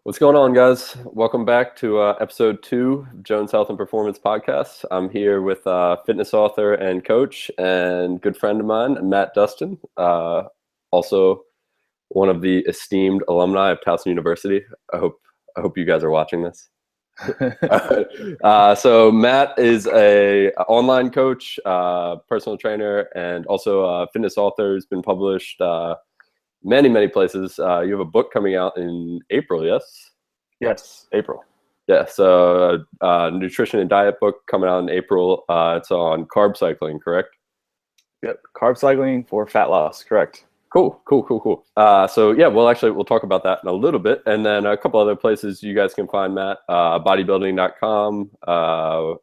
What's going on, guys? Welcome back to episode 2 of Jones Health and Performance Podcast. I'm here with fitness author and coach and good friend of mine, Matt Dustin, also one of the esteemed alumni of Towson University. I hope you guys are watching this. So Matt is a online coach, personal trainer, and also a fitness author. Has been published many places. You have a book coming out in April, yes? Yes, April. Yeah, so nutrition and diet book coming out in April. It's on carb cycling, correct? Yep, carb cycling for fat loss, correct. Cool. So yeah, we'll talk about that in a little bit. And then a couple other places you guys can find Matt, bodybuilding.com,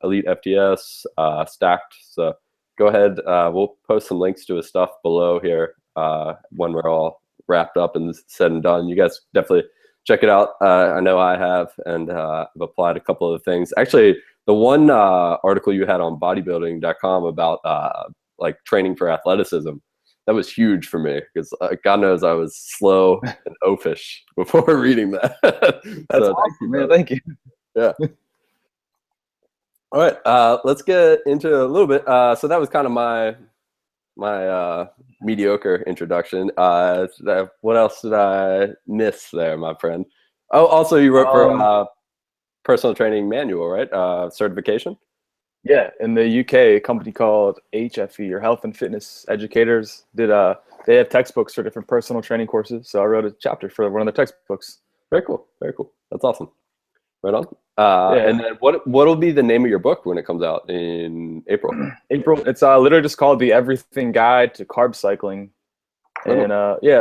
Elite FTS, Stacked. So go ahead. We'll post some links to his stuff below here when we're all wrapped up and said and done. You guys definitely check it out. I know I have, and I've applied a couple of things. Actually, the one article you had on bodybuilding.com about like training for athleticism, that was huge for me because God knows I was slow and oafish before reading that. That's awesome, man. Thank you. Yeah. All right. Let's get into a little bit. So that was kind of my mediocre introduction. What else did I miss there, my friend? Oh, also you wrote for personal training manual, right? Certification? Yeah, in the UK, a company called HFE, or Health and Fitness Educators, they have textbooks for different personal training courses. So I wrote a chapter for one of their textbooks. Very cool. That's awesome. Right on. Yeah. And then what'll be the name of your book when it comes out in April? It's literally just called the Everything Guide to Carb-Cycling. And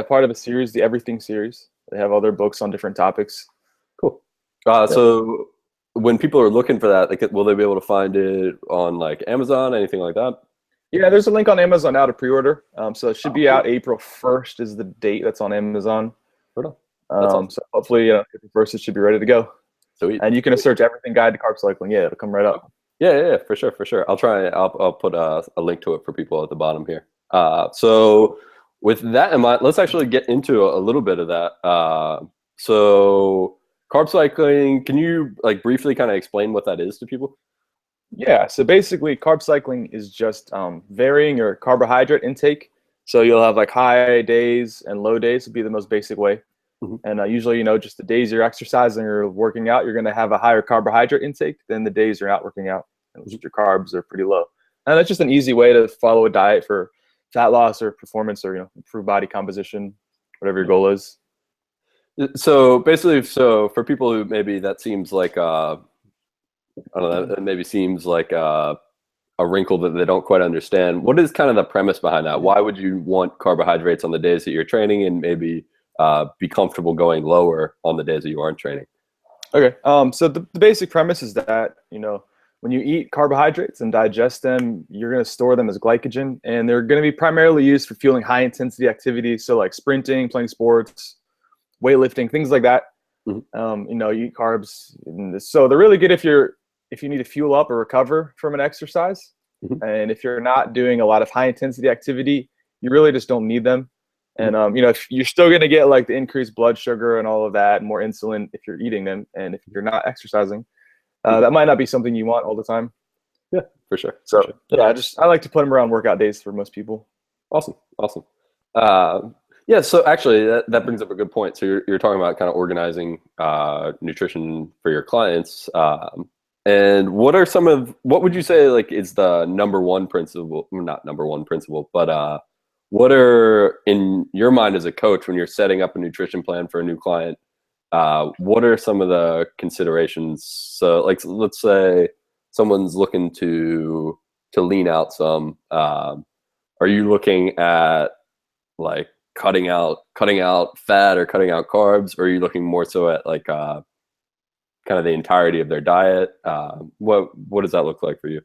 part of a series, the Everything series. They have other books on different topics. Cool. So when people are looking for that, like, will they be able to find it on like Amazon, anything like that? Yeah, there's a link on Amazon now to pre-order. So it should be out April 1st is the date that's on Amazon. Right on. Awesome. So hopefully, April 1st it should be ready to go. Sweet. And you can search Everything Guide to Carb-Cycling. Yeah, it'll come right up. Yeah, for sure. I'll put a link to it for people at the bottom here. So with that in mind, let's actually get into a little bit of that. So carb cycling, can you like briefly kind of explain what that is to people? Yeah, so basically carb cycling is just varying your carbohydrate intake. So you'll have like high days and low days would be the most basic way. Mm-hmm. And usually, just the days you're exercising or working out, you're going to have a higher carbohydrate intake than the days you're not working out. And your carbs are pretty low. And that's just an easy way to follow a diet for fat loss or performance or, improve body composition, whatever your goal is. So basically, for people who maybe that seems like, I don't know, it maybe seems like a wrinkle that they don't quite understand. What is kind of the premise behind that? Why would you want carbohydrates on the days that you're training and maybe be comfortable going lower on the days that you aren't training? Okay. So the basic premise is that, when you eat carbohydrates and digest them, you're going to store them as glycogen, and they're going to be primarily used for fueling high intensity activities. So like sprinting, playing sports, weightlifting, things like that. Mm-hmm. You eat carbs. So they're really good if you need to fuel up or recover from an exercise. Mm-hmm. And if you're not doing a lot of high intensity activity, you really just don't need them. And, if you're still going to get like the increased blood sugar and all of that, and more insulin if you're eating them. And if you're not exercising, that might not be something you want all the time. Yeah, for sure. So I like to put them around workout days for most people. Awesome. Yeah. So actually that brings up a good point. So you're talking about kind of organizing nutrition for your clients. And what would you say like is the number one principle, not number one principle, but what are, in your mind as a coach, when you're setting up a nutrition plan for a new client, what are some of the considerations? So like, let's say someone's looking to lean out some, are you looking at like cutting out fat or cutting out carbs, or are you looking more so at like, kind of the entirety of their diet? What does that look like for you?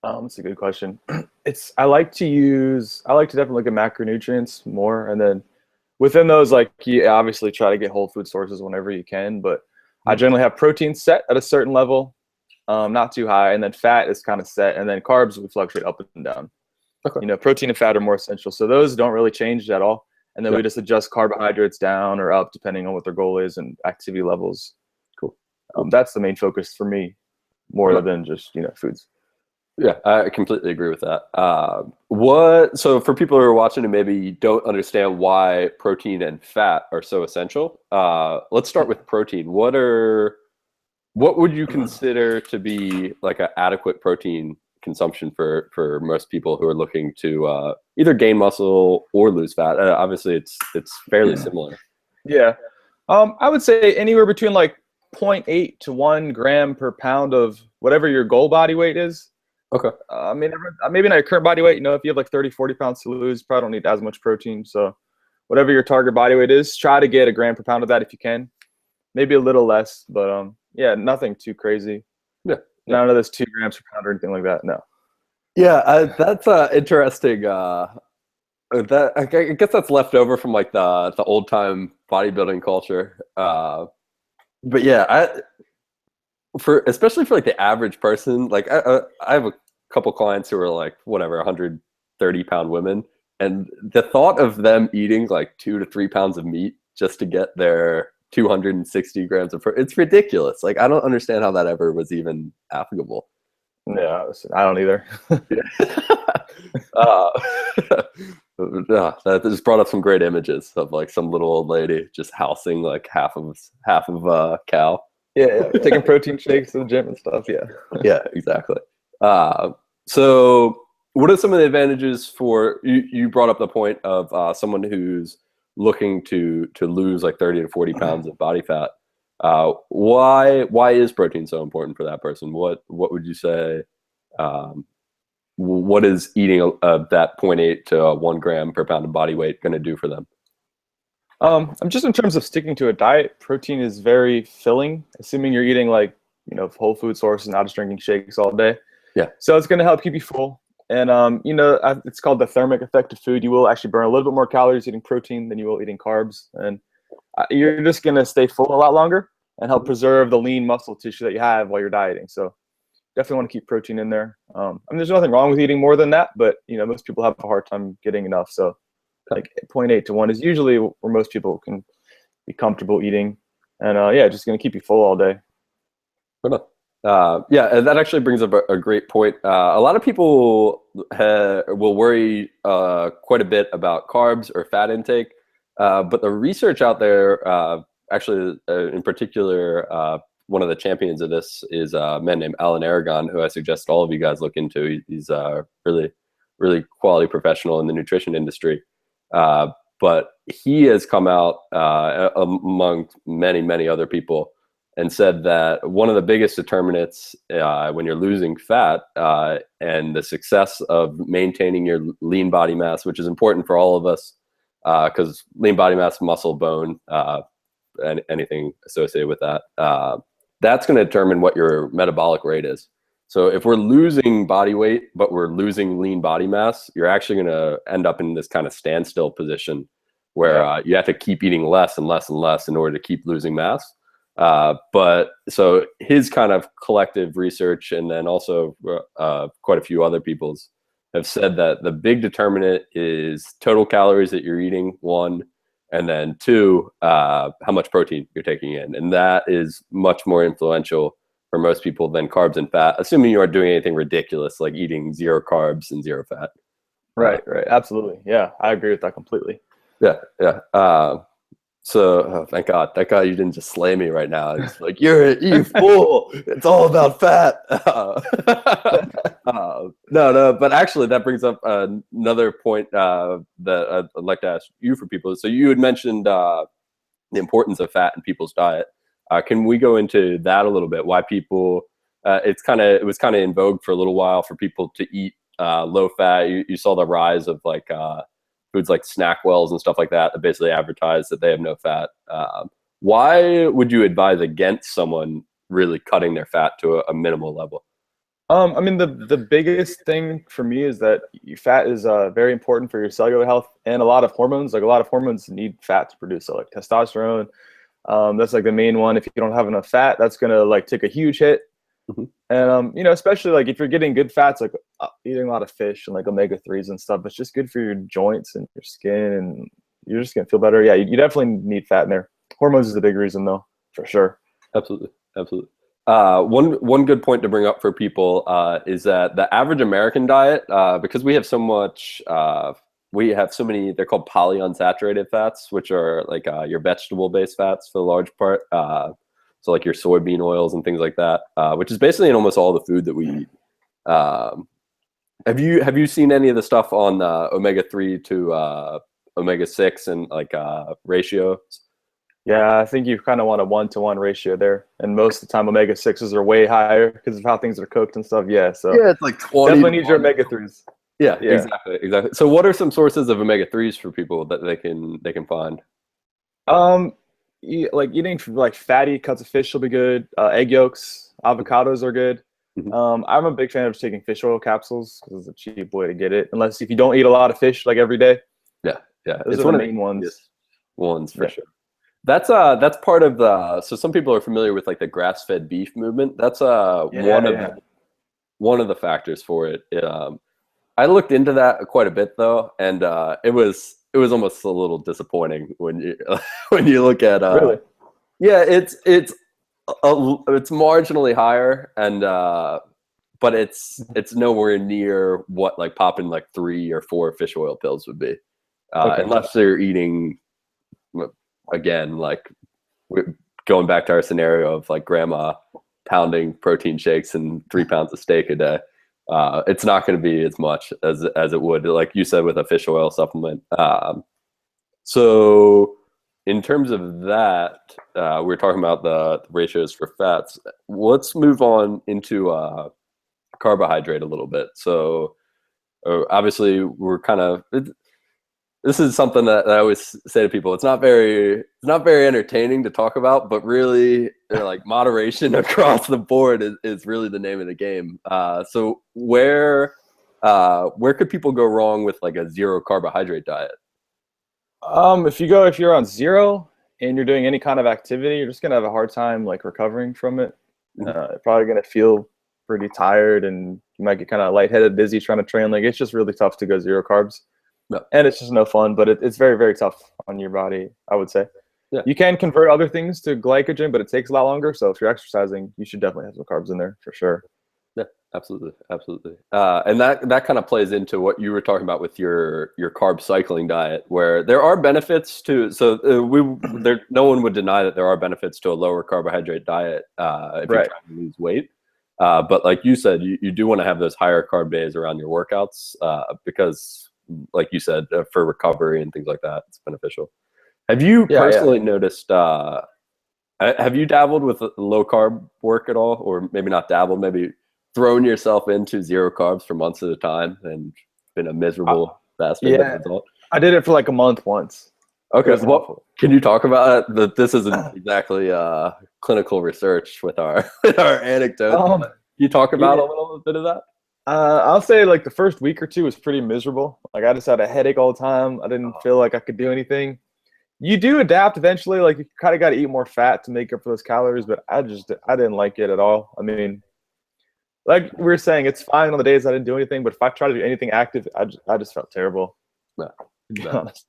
That's a good question. I like to definitely look at macronutrients more, and then within those, like, you obviously try to get whole food sources whenever you can, but I generally have protein set at a certain level, not too high, and then fat is kind of set, and then carbs will fluctuate up and down. Okay. Protein and fat are more essential, so those don't really change at all. and then Yeah. we just adjust carbohydrates down or up depending on what their goal is and activity levels. Cool. Cool. That's the main focus for me, more Right. than just foods. Yeah, I completely agree with that. So for people who are watching and maybe don't understand why protein and fat are so essential, let's start with protein. What would you consider to be like an adequate protein consumption for most people who are looking to either gain muscle or lose fat? Obviously, it's fairly similar. Yeah. I would say anywhere between like 0.8 to 1 gram per pound of whatever your goal body weight is. Okay. I mean, maybe not your current body weight. If you have like 30, 40 pounds to lose, probably don't need as much protein. So whatever your target body weight is, try to get a gram per pound of that if you can. Maybe a little less, but yeah, nothing too crazy. Yeah. None of this 2 grams per pound or anything like that. No. Yeah, that's interesting. I guess that's left over from like the old time bodybuilding culture. But yeah, especially for like the average person, like I have a couple clients who are like whatever 130-pound women, and the thought of them eating like 2 to 3 pounds of meat just to get their 260 grams of protein, it's ridiculous. Like I don't understand how that ever was even applicable. Yeah, I don't either. uh, that just brought up some great images of like some little old lady just housing like half of a cow. Yeah, taking protein shakes to the gym and stuff. Yeah. Yeah, exactly. So what are some of the advantages for you brought up the point of someone who's looking to lose like 30 to 40 pounds of body fat? Why is protein so important for that person? What would you say? What is eating that 0.8 to 1 gram per pound of body weight going to do for them? Just in terms of sticking to a diet, protein is very filling, assuming you're eating like, whole food sources, not just drinking shakes all day. Yeah. So it's going to help keep you full. And, it's called the thermic effect of food. You will actually burn a little bit more calories eating protein than you will eating carbs. And you're just going to stay full a lot longer and help preserve the lean muscle tissue that you have while you're dieting. So definitely want to keep protein in there. There's nothing wrong with eating more than that, but, most people have a hard time getting enough. So like 0.8 to 1 is usually where most people can be comfortable eating. And yeah, just going to keep you full all day. Yeah, that actually brings up a great point. A lot of people will worry quite a bit about carbs or fat intake, but the research out there, actually, in particular, one of the champions of this is a man named Alan Aragon, who I suggest all of you guys look into. He's a really, really quality professional in the nutrition industry. But he has come out among many, many other people and said that one of the biggest determinants when you're losing fat and the success of maintaining your lean body mass, which is important for all of us, because lean body mass, muscle, bone, and anything associated with that, that's going to determine what your metabolic rate is. So if we're losing body weight, but we're losing lean body mass, you're actually going to end up in this kind of standstill position where you have to keep eating less and less and less in order to keep losing mass. But so his kind of collective research, and then also quite a few other people's, have said that the big determinant is total calories that you're eating, one, and then two, how much protein you're taking in. And that is much more influential for most people than carbs and fat, assuming you aren't doing anything ridiculous like eating 0 carbs and 0 fat. Right. Absolutely. Yeah, I agree with that completely. Yeah. So thank God you didn't just slay me right now. It's like, you fool. It's all about fat. No, but actually that brings up another point that I'd like to ask you for people. So you had mentioned the importance of fat in people's diet. Can we go into that a little bit? Why people, it was kind of in vogue for a little while for people to eat low fat. You saw the rise of like foods like Snackwells and stuff like that basically advertise that they have no fat. Why would you advise against someone really cutting their fat to a minimal level? The biggest thing for me is that fat is very important for your cellular health, and a lot of hormones need fat to produce. So like testosterone, that's like the main one. If you don't have enough fat, that's gonna like take a huge hit. Mm-hmm. And especially like if you're getting good fats, like eating a lot of fish and like omega-3s and stuff, it's just good for your joints and your skin and you're just gonna feel better. Yeah, you definitely need fat in there. Hormones is the big reason though, for sure. Absolutely, absolutely. One good point to bring up for people is that the average American diet, because we have so much, we have so many. They're called polyunsaturated fats, which are like your vegetable-based fats for the large part. So like your soybean oils and things like that, which is basically in almost all the food that we eat. Um, have you seen any of the stuff on omega-3 to omega-6 and like ratio? Yeah, I think you kind of want a 1-to-1 ratio there, and most of the time omega sixes are way higher because of how things are cooked and stuff. Yeah, so Yeah, it's like 20. definitely need your omega threes. Yeah, Yeah. exactly. So what are some sources of omega-3s for people that they can find? Um, like eating like fatty cuts of fish will be good. Egg yolks, avocados are good. Mhm. I'm a big fan of just taking fish oil capsules because it's a cheap way to get it. Unless if you don't eat a lot of fish like every day, Yeah, yeah. those It's are the one of the main ones. easiest ones for Yeah. sure. That's part of the, so some people are familiar with like the grass-fed beef movement. That's Yeah, yeah. one of the factors for it. I looked into that quite a bit though, and it was almost a little disappointing when you when you look at Really? yeah, it's marginally higher, and but it's nowhere near what like popping like 3 or 4 fish oil pills would be, Okay. unless they're eating, again, like going back to our scenario of like grandma pounding protein shakes and 3 pounds of steak a day. It's not going to be as much as it would, like you said, with a fish oil supplement. So in terms of that, we're talking about the ratios for fats. Let's move on into carbohydrate a little bit. So obviously we're kind of, this is something that I always say to people. It's not very entertaining to talk about, but really, like, moderation across the board is really the name of the game. So where could people go wrong with like a zero carbohydrate diet? If you're on zero and you're doing any kind of activity, you're just gonna have a hard time like recovering from it. Mhm. Probably gonna feel pretty tired, and you might get kind of lightheaded, dizzy trying to train. Like it's just really tough to go zero carbs, Yeah, and it's just no fun. But it's very very tough on your body, I would say. yeah, You can convert other things to glycogen, but it takes a lot longer. So if you're exercising, you should definitely have some carbs in there for sure. yeah, absolutely, absolutely. And that kind of plays into what you were talking about with your carb cycling diet, where there are benefits to. So no one would deny that there are benefits to a lower carbohydrate diet if you're Right. trying to lose weight. But like you said, you do want to have those higher carb days around your workouts because, like you said, for recovery and things like that, it's beneficial. Have you Yeah, yeah. personally noticed? Have you dabbled with low carb work at all, or maybe not dabbled, maybe thrown yourself into zero carbs for months at a time and been a Uh, miserable bastard as a yeah. result? I did it for like a month once. It Okay, was well, awful. can you talk about it? That this isn't exactly clinical research with our with our anecdotes, Um, but can you talk about yeah. a little bit of that? I'll say like the first week or two was pretty miserable. Like I just had a headache all the time. I didn't feel like I could do anything. You do adapt eventually. Like you kind of got to eat more fat to make up for those calories, but I didn't like it at all. I mean, like we were saying, it's fine on the days I didn't do anything, but if I try to do anything active, I just felt terrible. No, To be no. honest,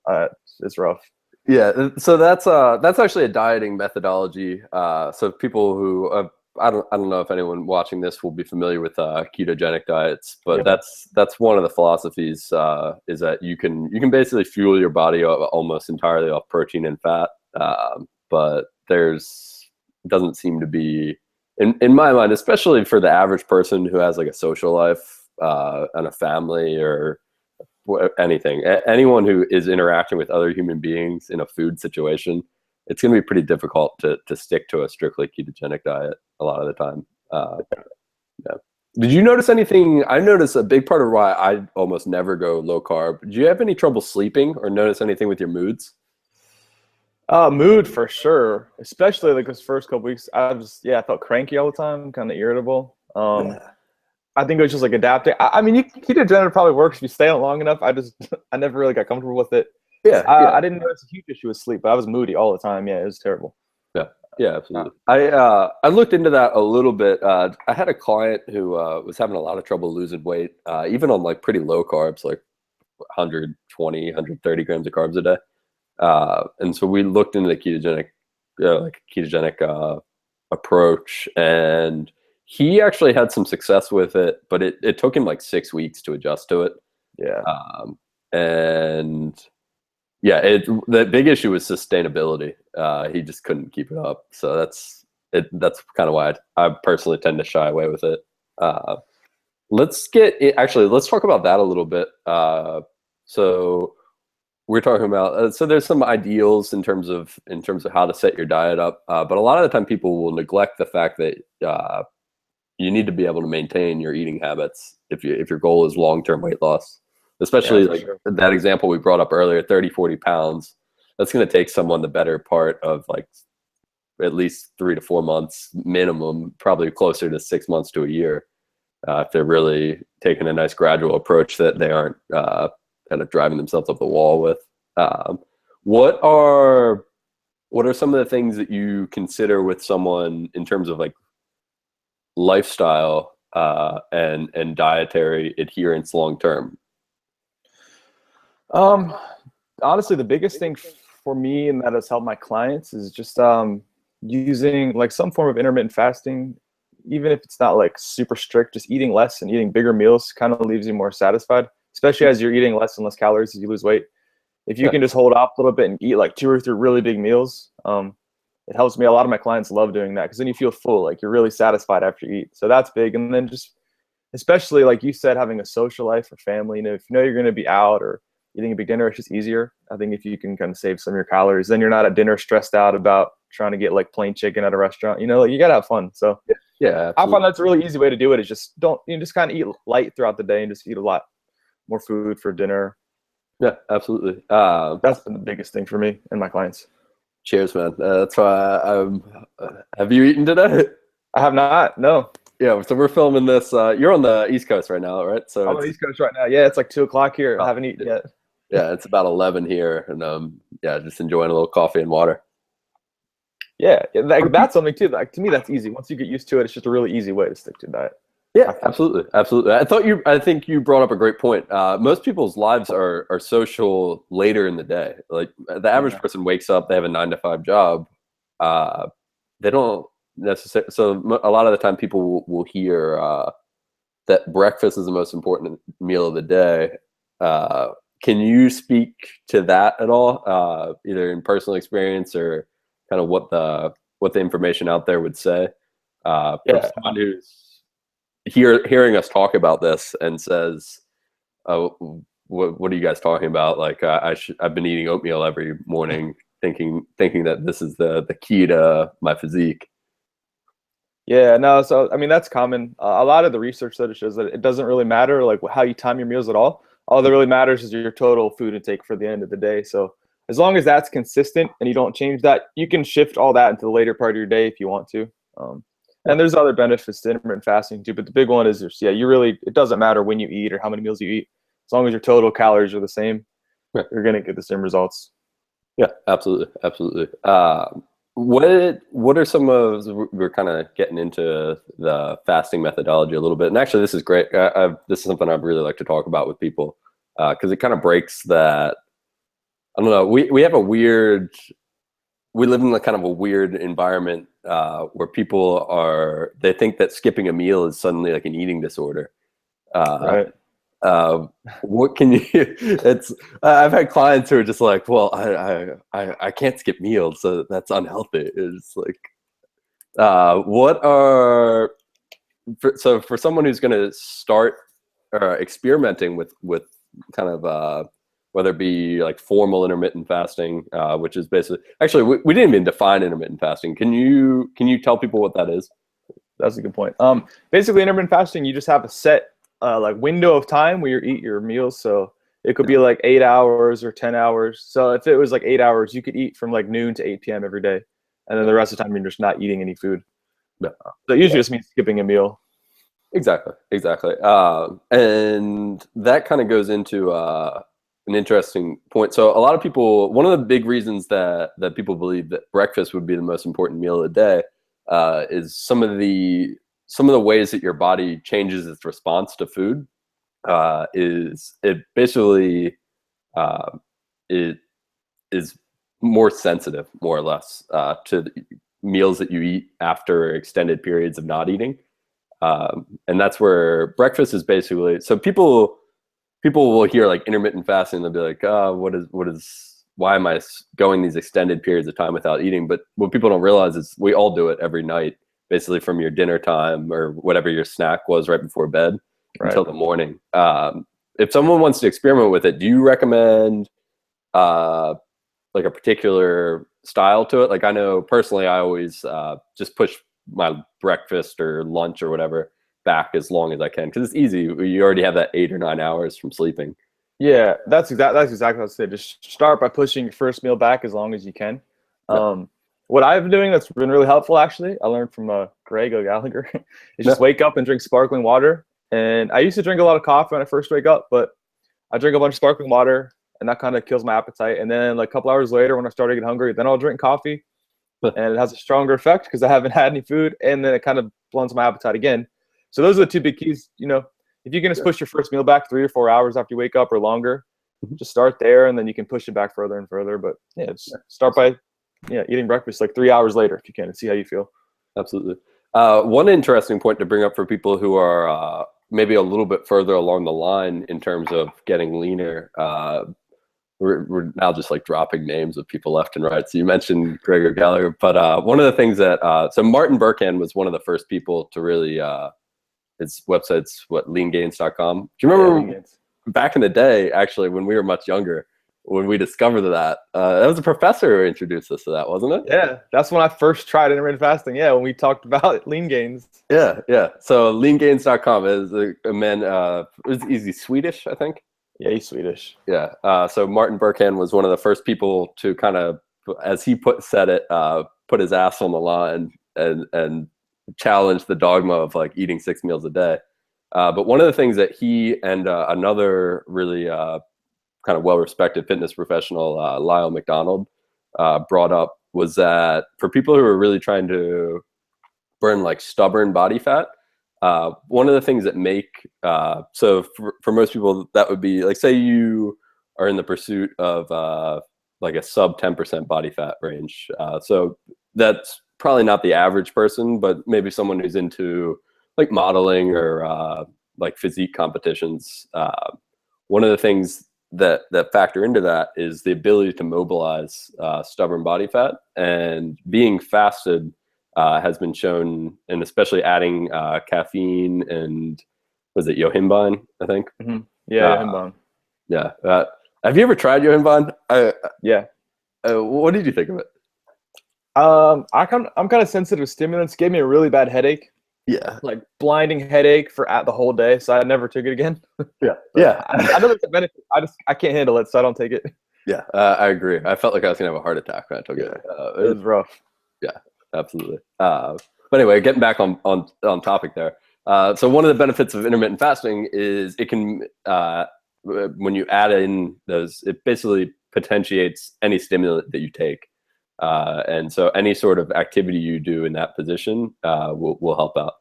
it's rough. Yeah, so that's actually a dieting methodology. So people who I don't know if anyone watching this will be familiar with ketogenic diets, but Yeah. that's one of the philosophies, is that you can basically fuel your body almost entirely off protein and fat, but there's doesn't seem to be, in my mind, especially for the average person who has like a social life and a family or anything, anyone who is interacting with other human beings in a food situation, it's going to be pretty difficult to stick to a strictly ketogenic diet a lot of the time. Yeah. Did you notice anything? I noticed a big part of why I almost never go low carb. Do you have any trouble sleeping or notice anything with your moods? Mood for sure, especially like this first couple weeks. I felt cranky all the time, kind of irritable. Yeah. I think it was just like adapting. I mean, ketogenic probably works if you stay on it long enough. I never really got comfortable with it. Yeah, I yeah. didn't notice a huge issue with sleep, but I was moody all the time. Yeah, it was terrible. Yeah, yeah, Uh, absolutely. I looked into that a little bit. I had a client who was having a lot of trouble losing weight, even on like pretty low carbs, like 120, 130 grams of carbs a day. And so we looked into the ketogenic approach, and he actually had some success with it, but it took him like 6 weeks to adjust to it. Yeah. And yeah, the big issue was sustainability. He just couldn't keep it up. So that's kind of why I personally tend to shy away with it. Let's talk about that a little bit. So we're talking about so there's some ideals in terms of how to set your diet up, but a lot of the time people will neglect the fact that you need to be able to maintain your eating habits if your goal is long-term weight loss. Especially Yeah, like sure. that example we brought up earlier, 30, 40 pounds. That's going to take someone the better part of like at least 3 to 4 months minimum, probably closer to 6 months to a year, if they're really taking a nice gradual approach that they aren't kind of driving themselves up the wall with. What are some of the things that you consider with someone in terms of like lifestyle and dietary adherence long term? Honestly, the biggest thing for me and that has helped my clients is just using like some form of intermittent fasting, even if it's not like super strict. Just eating less and eating bigger meals kind of leaves you more satisfied, especially as you're eating less and less calories as you lose weight. If you Yeah, can just hold off a little bit and eat like 2 or 3 really big meals, it helps me. A lot of my clients love doing that because then you feel full, like you're really satisfied after you eat. So that's big. And then just, especially like you said, having a social life or family, if you know you're going to be out or eating a big dinner, it's just easier. I think if you can kind of save some of your calories, then you're not at dinner stressed out about trying to get like plain chicken at a restaurant. Like you got to have fun. So yeah, I find absolutely. that's a really easy way to do it is just just kind of eat light throughout the day and just eat a lot more food for dinner. Yeah, absolutely. That's been the biggest thing for me and my clients. Cheers, man. That's why I'm. Have you eaten today? I have not. No. Yeah, so we're filming this. You're on the East Coast right now, right? So I'm on the it's East Coast right now. Yeah, it's like 2 o'clock here. I about, haven't eaten yet. yeah, it's about 11 here, and yeah, just enjoying a little coffee and water. Yeah, that's something too. Like to me, that's easy. Once you get used to it, it's just a really easy way to stick to diet. Yeah, absolutely, absolutely. I think you brought up a great point. Most people's lives are social later in the day. Like the average Yeah. person wakes up, they have a 9 to 5 job. They don't necessarily. So a lot of the time, people will hear that breakfast is the most important meal of the day. Can you speak to that at all, either in personal experience or kind of what the information out there would say? From Yeah. someone who's hearing us talk about this and says, "Oh, what are you guys talking about? Like, I've been eating oatmeal every morning, thinking that this is the key to my physique." Yeah, no, so I mean that's common. A lot of the research that it shows that it doesn't really matter like how you time your meals at all. All that really matters is your total food intake for the end of the day. So as long as that's consistent and you don't change that, you can shift all that into the later part of your day if you want to. Um, Yeah, and there's other benefits to intermittent fasting too, but the big one is just, yeah, it doesn't matter when you eat or how many meals you eat. As long as your total calories are the same, yeah, you're gonna get the same results. yeah, absolutely, absolutely. What are some of we're kind of getting into the fasting methodology a little bit, and actually, this is great. This is something I'd really like to talk about with people because it kind of breaks that. I don't know. We have a weird. We live in a kind of a weird environment where they think that skipping a meal is suddenly like an eating disorder. Uh, Right. what can you? It's I've had clients who are just like, well, I can't skip meals, so that's unhealthy. It's like, what are so for someone who's going to start experimenting with kind of whether it be like formal intermittent fasting, which is basically actually we didn't even define intermittent fasting. Can you tell people what that is? That's a good point. Basically, intermittent fasting, you just have a set like window of time where you eat your meals. So it could be like 8 hours or 10 hours. So if it was like 8 hours, you could eat from like noon to 8 p.m. every day, and then the rest of the time you're just not eating any food. Yeah. So it usually just means skipping a meal. Exactly, exactly. And that kind of goes into an interesting point. So a lot of people, one of the big reasons that people believe that breakfast would be the most important meal of the day is some of the ways that your body changes its response to food. Is it basically uh, it is more sensitive, more or less, to the meals that you eat after extended periods of not eating. And that's where breakfast is basically, so people will hear like intermittent fasting. They'll be like, oh, why am I going these extended periods of time without eating? But what people don't realize is we all do it every night, basically from your dinner time or whatever your snack was right before bed until the morning. If someone wants to experiment with it, do you recommend like a particular style to it? Like I know personally, I always just push my breakfast or lunch or whatever back as long as I can because it's easy. You already have that 8 or 9 hours from sleeping. Yeah, that's exactly what I said. Just start by pushing your first meal back as long as you can. Yeah. What I've been doing that's been really helpful, actually, I learned from Greg O'Gallagher, is just wake up and drink sparkling water. And I used to drink a lot of coffee when I first wake up, but I drink a bunch of sparkling water, and that kind of kills my appetite. And then like a couple hours later, when I start to get hungry, then I'll drink coffee, and it has a stronger effect because I haven't had any food, and then it kind of blunts my appetite again. So those are the two big keys. If you can just push your first meal back 3 or 4 hours after you wake up or longer, just start there, and then you can push it back further and further. But yeah, just start by eating breakfast like 3 hours later if you can, and see how you feel. Absolutely. One interesting point to bring up for people who are maybe a little bit further along the line in terms of getting leaner. We're now just like dropping names of people left and right. So you mentioned Gregor Gallagher, but one of the things that so Martin Burkhan was one of the first people to really his website's leangains.com. Do you remember back in the day, actually, when we were much younger, when we discovered that was a professor who introduced us to that, wasn't it? Yeah, that's when I first tried intermittent fasting. Yeah, when we talked about lean gains. Yeah. So leangains.com is a man. Is he Swedish? I think. Yeah, he's Swedish. Yeah. So Martin Burkhan was one of the first people to kind of, as he said it, put his ass on the line and challenge the dogma of like eating 6 meals a day. But one of the things that he and another really kind of well-respected fitness professional, Lyle McDonald, brought up was that for people who are really trying to burn like stubborn body fat, one of the things that make so for most people that would be like, say you are in the pursuit of like a sub 10% body fat range. So that's probably not the average person, but maybe someone who's into like modeling or like physique competitions. One of the things that factor into that is the ability to mobilize stubborn body fat, and being fasted has been shown, and especially adding caffeine and was it yohimbine, I think? Mm-hmm. Yeah, yohimbine. Yeah. Have you ever tried yohimbine? Yeah. What did you think of it? I'm kind of sensitive to stimulants. Gave me a really bad headache. Yeah. Like blinding headache for the whole day. So I never took it again. Yeah. I know there's a benefit. I can't handle it, so I don't take it. Yeah, I agree. I felt like I was gonna have a heart attack when I took it. It was rough. Yeah, absolutely. But anyway, getting back on topic there. So one of the benefits of intermittent fasting is it can, when you add in those, it basically potentiates any stimulant that you take. And so any sort of activity you do in that position will help out.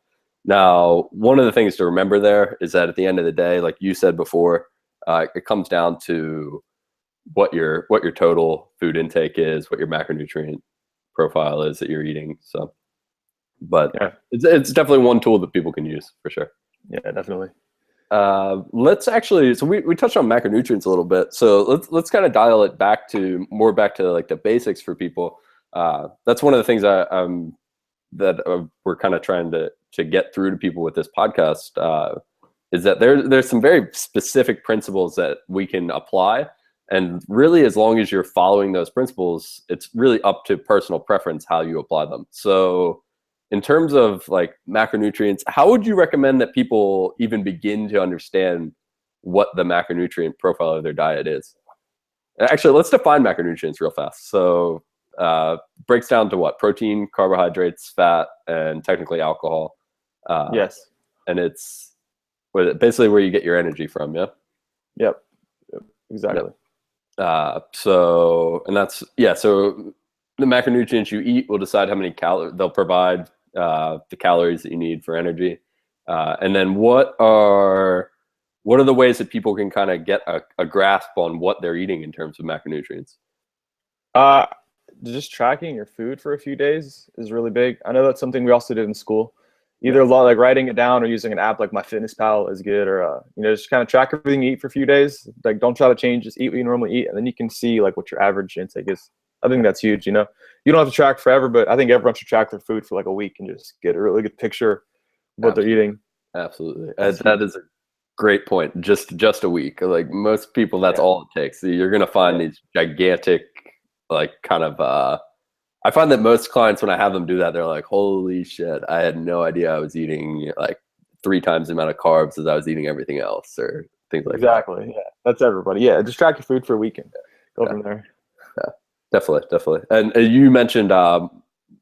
Now, one of the things to remember there is that at the end of the day, like you said before, it comes down to what your total food intake is, what your macronutrient profile is that you're eating. So, but yeah, it's definitely one tool that people can use for sure. Yeah, definitely. Let's actually, so we touched on macronutrients a little bit. So let's kind of dial it back to like the basics for people. That's one of the things we're kind of trying to get through to people with this podcast, is that there's some very specific principles that we can apply. And really, as long as you're following those principles, it's really up to personal preference how you apply them. So in terms of like macronutrients, how would you recommend that people even begin to understand what the macronutrient profile of their diet is? Actually, let's define macronutrients real fast. So breaks down to what? Protein, carbohydrates, fat, and technically alcohol. Yes. And it's basically where you get your energy from, yeah? Yep. Exactly. Yep. So the macronutrients you eat will decide how many calories they'll provide, the calories that you need for energy. And then what are the ways that people can kind of get a grasp on what they're eating in terms of macronutrients? Uh, just tracking your food for a few days is really big. I know that's something we also did in school. Yeah, Either like writing it down or using an app like MyFitnessPal is good, or just kind of track everything you eat for a few days. Like, don't try to change, just eat what you normally eat, and then you can see like what your average intake is. I think that's huge. You don't have to track forever, but I think everyone should track their food for like a week and just get a really good picture of what they're absolutely, eating. absolutely. That's That huge. is a great point. Just a week. Like most people, that's Yeah, all it takes. You're gonna find yeah, these gigantic, like kind of. I find that most clients, when I have them do that, they're like, "Holy shit! I had no idea I was eating like 3 times the amount of carbs as I was eating everything else," or things like that. exactly. Yeah, that's everybody. Yeah, just track your food for a week and go Yeah, from there. yeah, definitely, definitely. And you mentioned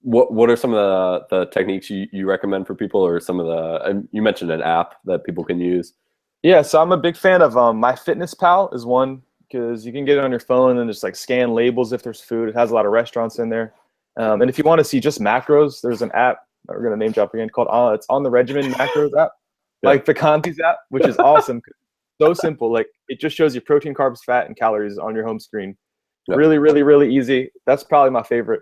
what are some of the techniques you recommend for people, or some of the and you mentioned an app that people can use. Yeah, so I'm a big fan of MyFitnessPal is one because you can get it on your phone and just like scan labels if there's food. It has a lot of restaurants in there. And if you want to see just macros, there's an app that we're gonna name drop again called it's on the Regimen Macros app, Yeah, like the Conti's app, which is awesome. So simple. Like it just shows you protein, carbs, fat, and calories on your home screen. yeah, Really, really, really easy. That's probably my favorite.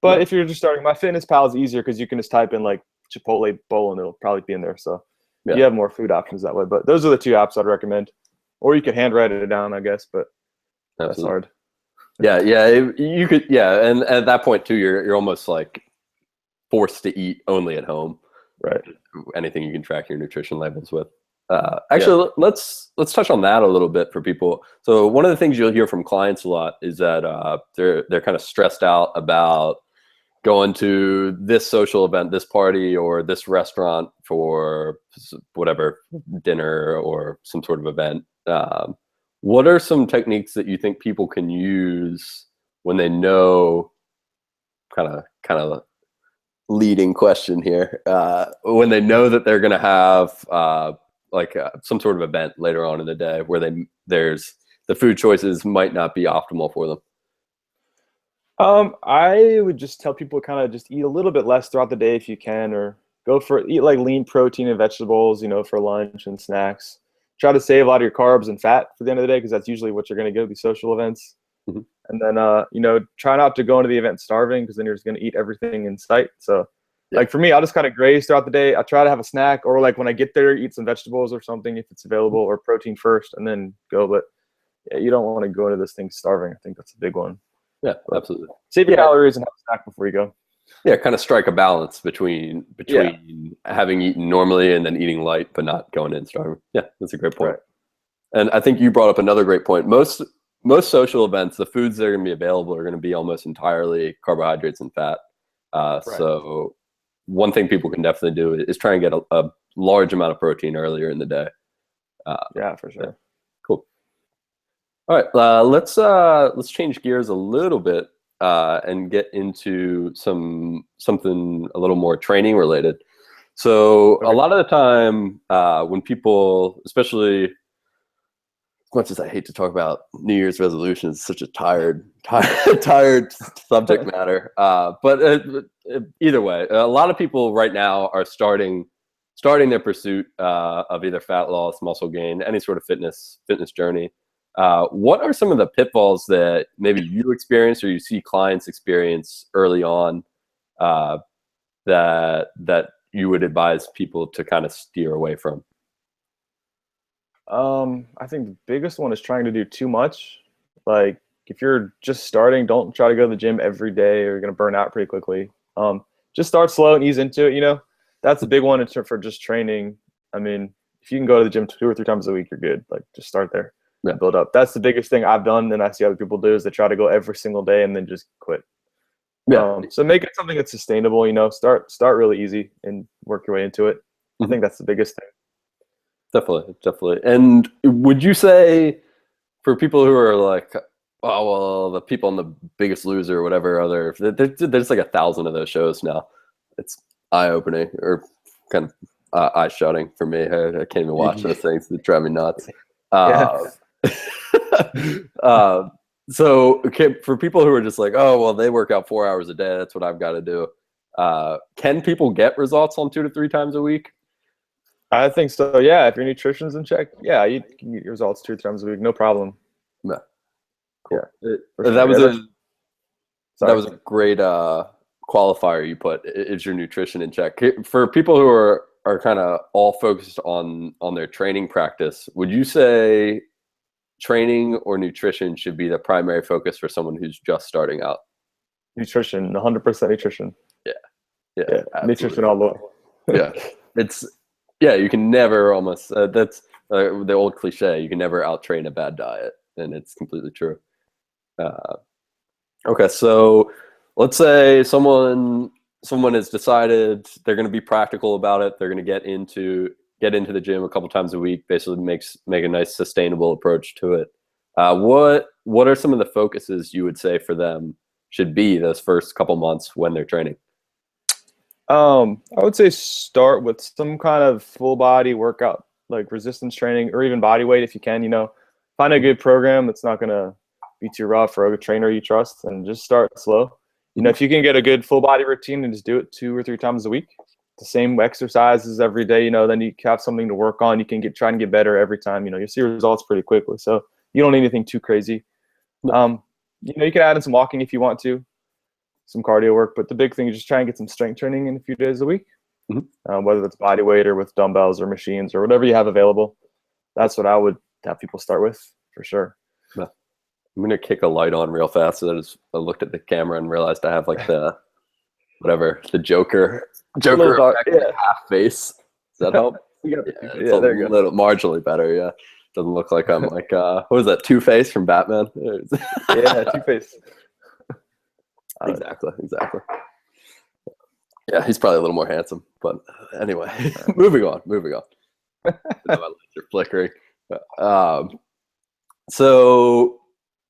But yeah, if you're just starting, MyFitnessPal is easier because you can just type in like Chipotle bowl and it'll probably be in there. So yeah. you have more food options that way. But those are the two apps I'd recommend. Or you could handwrite it down, I guess, but that's Absolutely. hard. Yeah, yeah. You could, yeah, and at that point too, you're almost like forced to eat only at home. Right. Anything you can track your nutrition labels with. Yeah. Actually, let's touch on that a little bit for people. So one of the things you'll hear from clients a lot is that they're kind of stressed out about going to this social event, this party, or this restaurant for whatever dinner or some sort of event. What are some techniques that you think people can use when they know kind of leading question here, when they know that they're going to have some sort of event later on in the day where there's the food choices might not be optimal for them? I would just tell people kind of just eat a little bit less throughout the day if you can, or eat like lean protein and vegetables, for lunch and snacks. Try to save a lot of your carbs and fat for the end of the day because that's usually what you're going to go to these social events. Mhm. And then, try not to go into the event starving because then you're just going to eat everything in sight. So, Yeah, like for me, I'll just kind of graze throughout the day. I try to have a snack or like when I get there, eat some vegetables or something if it's available, or protein first and then go. But yeah, you don't want to go into this thing starving. I think that's a big one. yeah, But absolutely. save your Yeah, calories and have a snack before you go. yeah, kind of strike a balance between Yeah, having eaten normally and then eating light but not going in starving. Yeah, that's a great point. right, And I think you brought up another great point. Most social events, the foods that are going to be available are going to be almost entirely carbohydrates and fat. right. So one thing people can definitely do is try and get a large amount of protein earlier in the day. Uh, Yeah, for yeah, sure. cool. All right, let's change gears a little bit and get into something a little more training related. So a Okay. lot of the time, when people, especially as much as I hate to talk about New Year's resolutions, it's such a tired subject matter. But either way, a lot of people right now are starting their pursuit of either fat loss, muscle gain, any sort of fitness journey. What are some of the pitfalls that maybe you experience or you see clients experience early on uh, that you would advise people to kind of steer away from? I think the biggest one is trying to do too much. Like if you're just starting, don't try to go to the gym every day or you're gonna burn out pretty quickly. Just start slow and ease into it, That's a big one for just training. I mean, if you can go to the gym 2 or 3 times a week, you're good. Like just start there Yeah, and build up. That's the biggest thing I've done and I see other people do is they try to go every single day and then just quit. yeah. So make it something that's sustainable, start really easy and work your way into it. I Mhm. think that's the biggest thing. Definitely, definitely. And would you say for people who are like, oh well, the people on the Biggest Loser or whatever other, there's like 1,000 of those shows now. It's eye opening or kind of eye shutting for me. I can't even watch those things that drive me nuts. Yeah. Uh, uh, so okay, for people who are just like, oh well, they work out 4 hours a day. That's what I've got to do. Can people get results on 2 to 3 times a week? I think so. Yeah, if your nutrition's in check, yeah, you can get your results 2 times a week, no problem. No, Yeah, cool. for That sure. was Yeah, that's a That Sorry. was a great qualifier you put. Is your nutrition in check? For people who are kind of all focused on their training practice, would you say training or nutrition should be the primary focus for someone who's just starting out? Nutrition, 100% nutrition. Yeah, Yeah, nutrition all the way. Yeah, you can never almost that's the old cliche. You can never outtrain a bad diet, and it's completely true. Okay, so let's say someone has decided they're going to be practical about it. They're going to get into the gym a couple times a week. Basically, make a nice sustainable approach to it. What are some of the focuses you would say for them should be those first couple months when they're training? I would say start with some kind of full body workout, like resistance training or even body weight if you can. Find a good program that's not going to be too rough, or a trainer you trust, and just start slow. If you can get a good full body routine and just do it 2 or 3 times a week, the same exercises every day, then you have something to work on. You can try and get better every time. You see results pretty quickly. So you don't need anything too crazy. You can add in some walking if you want to, some cardio work, but the big thing is just try and get some strength training in a few days a week, whether that's body weight or with dumbbells or machines or whatever you have available. That's what I would have people start with for sure. I'm going to kick a light on real fast. So I looked at the camera and realized I have like the Joker effect, half face. Does that help? It's a little marginally better. Yeah. Doesn't look like I'm like, what was that? Two-Face from Batman? Yeah, Two-Face. Exactly. Yeah, he's probably a little more handsome. But anyway, moving on. My lights are flickering. So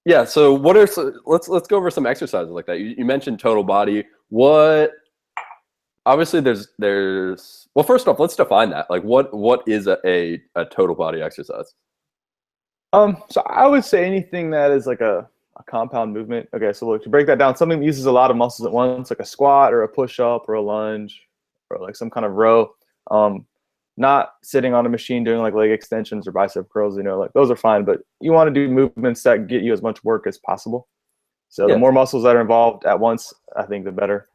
let's go over some exercises like that. You mentioned total body. Obviously there's well, first off, let's define that. Like what is a total body exercise? So I would say anything that is like a compound movement. Okay, so look, to break that down, something that uses a lot of muscles at once, like a squat or a push-up or a lunge or like some kind of row. Not sitting on a machine doing like leg extensions or bicep curls, like those are fine, but you want to do movements that get you as much work as possible. So the more muscles that are involved at once, I think the better.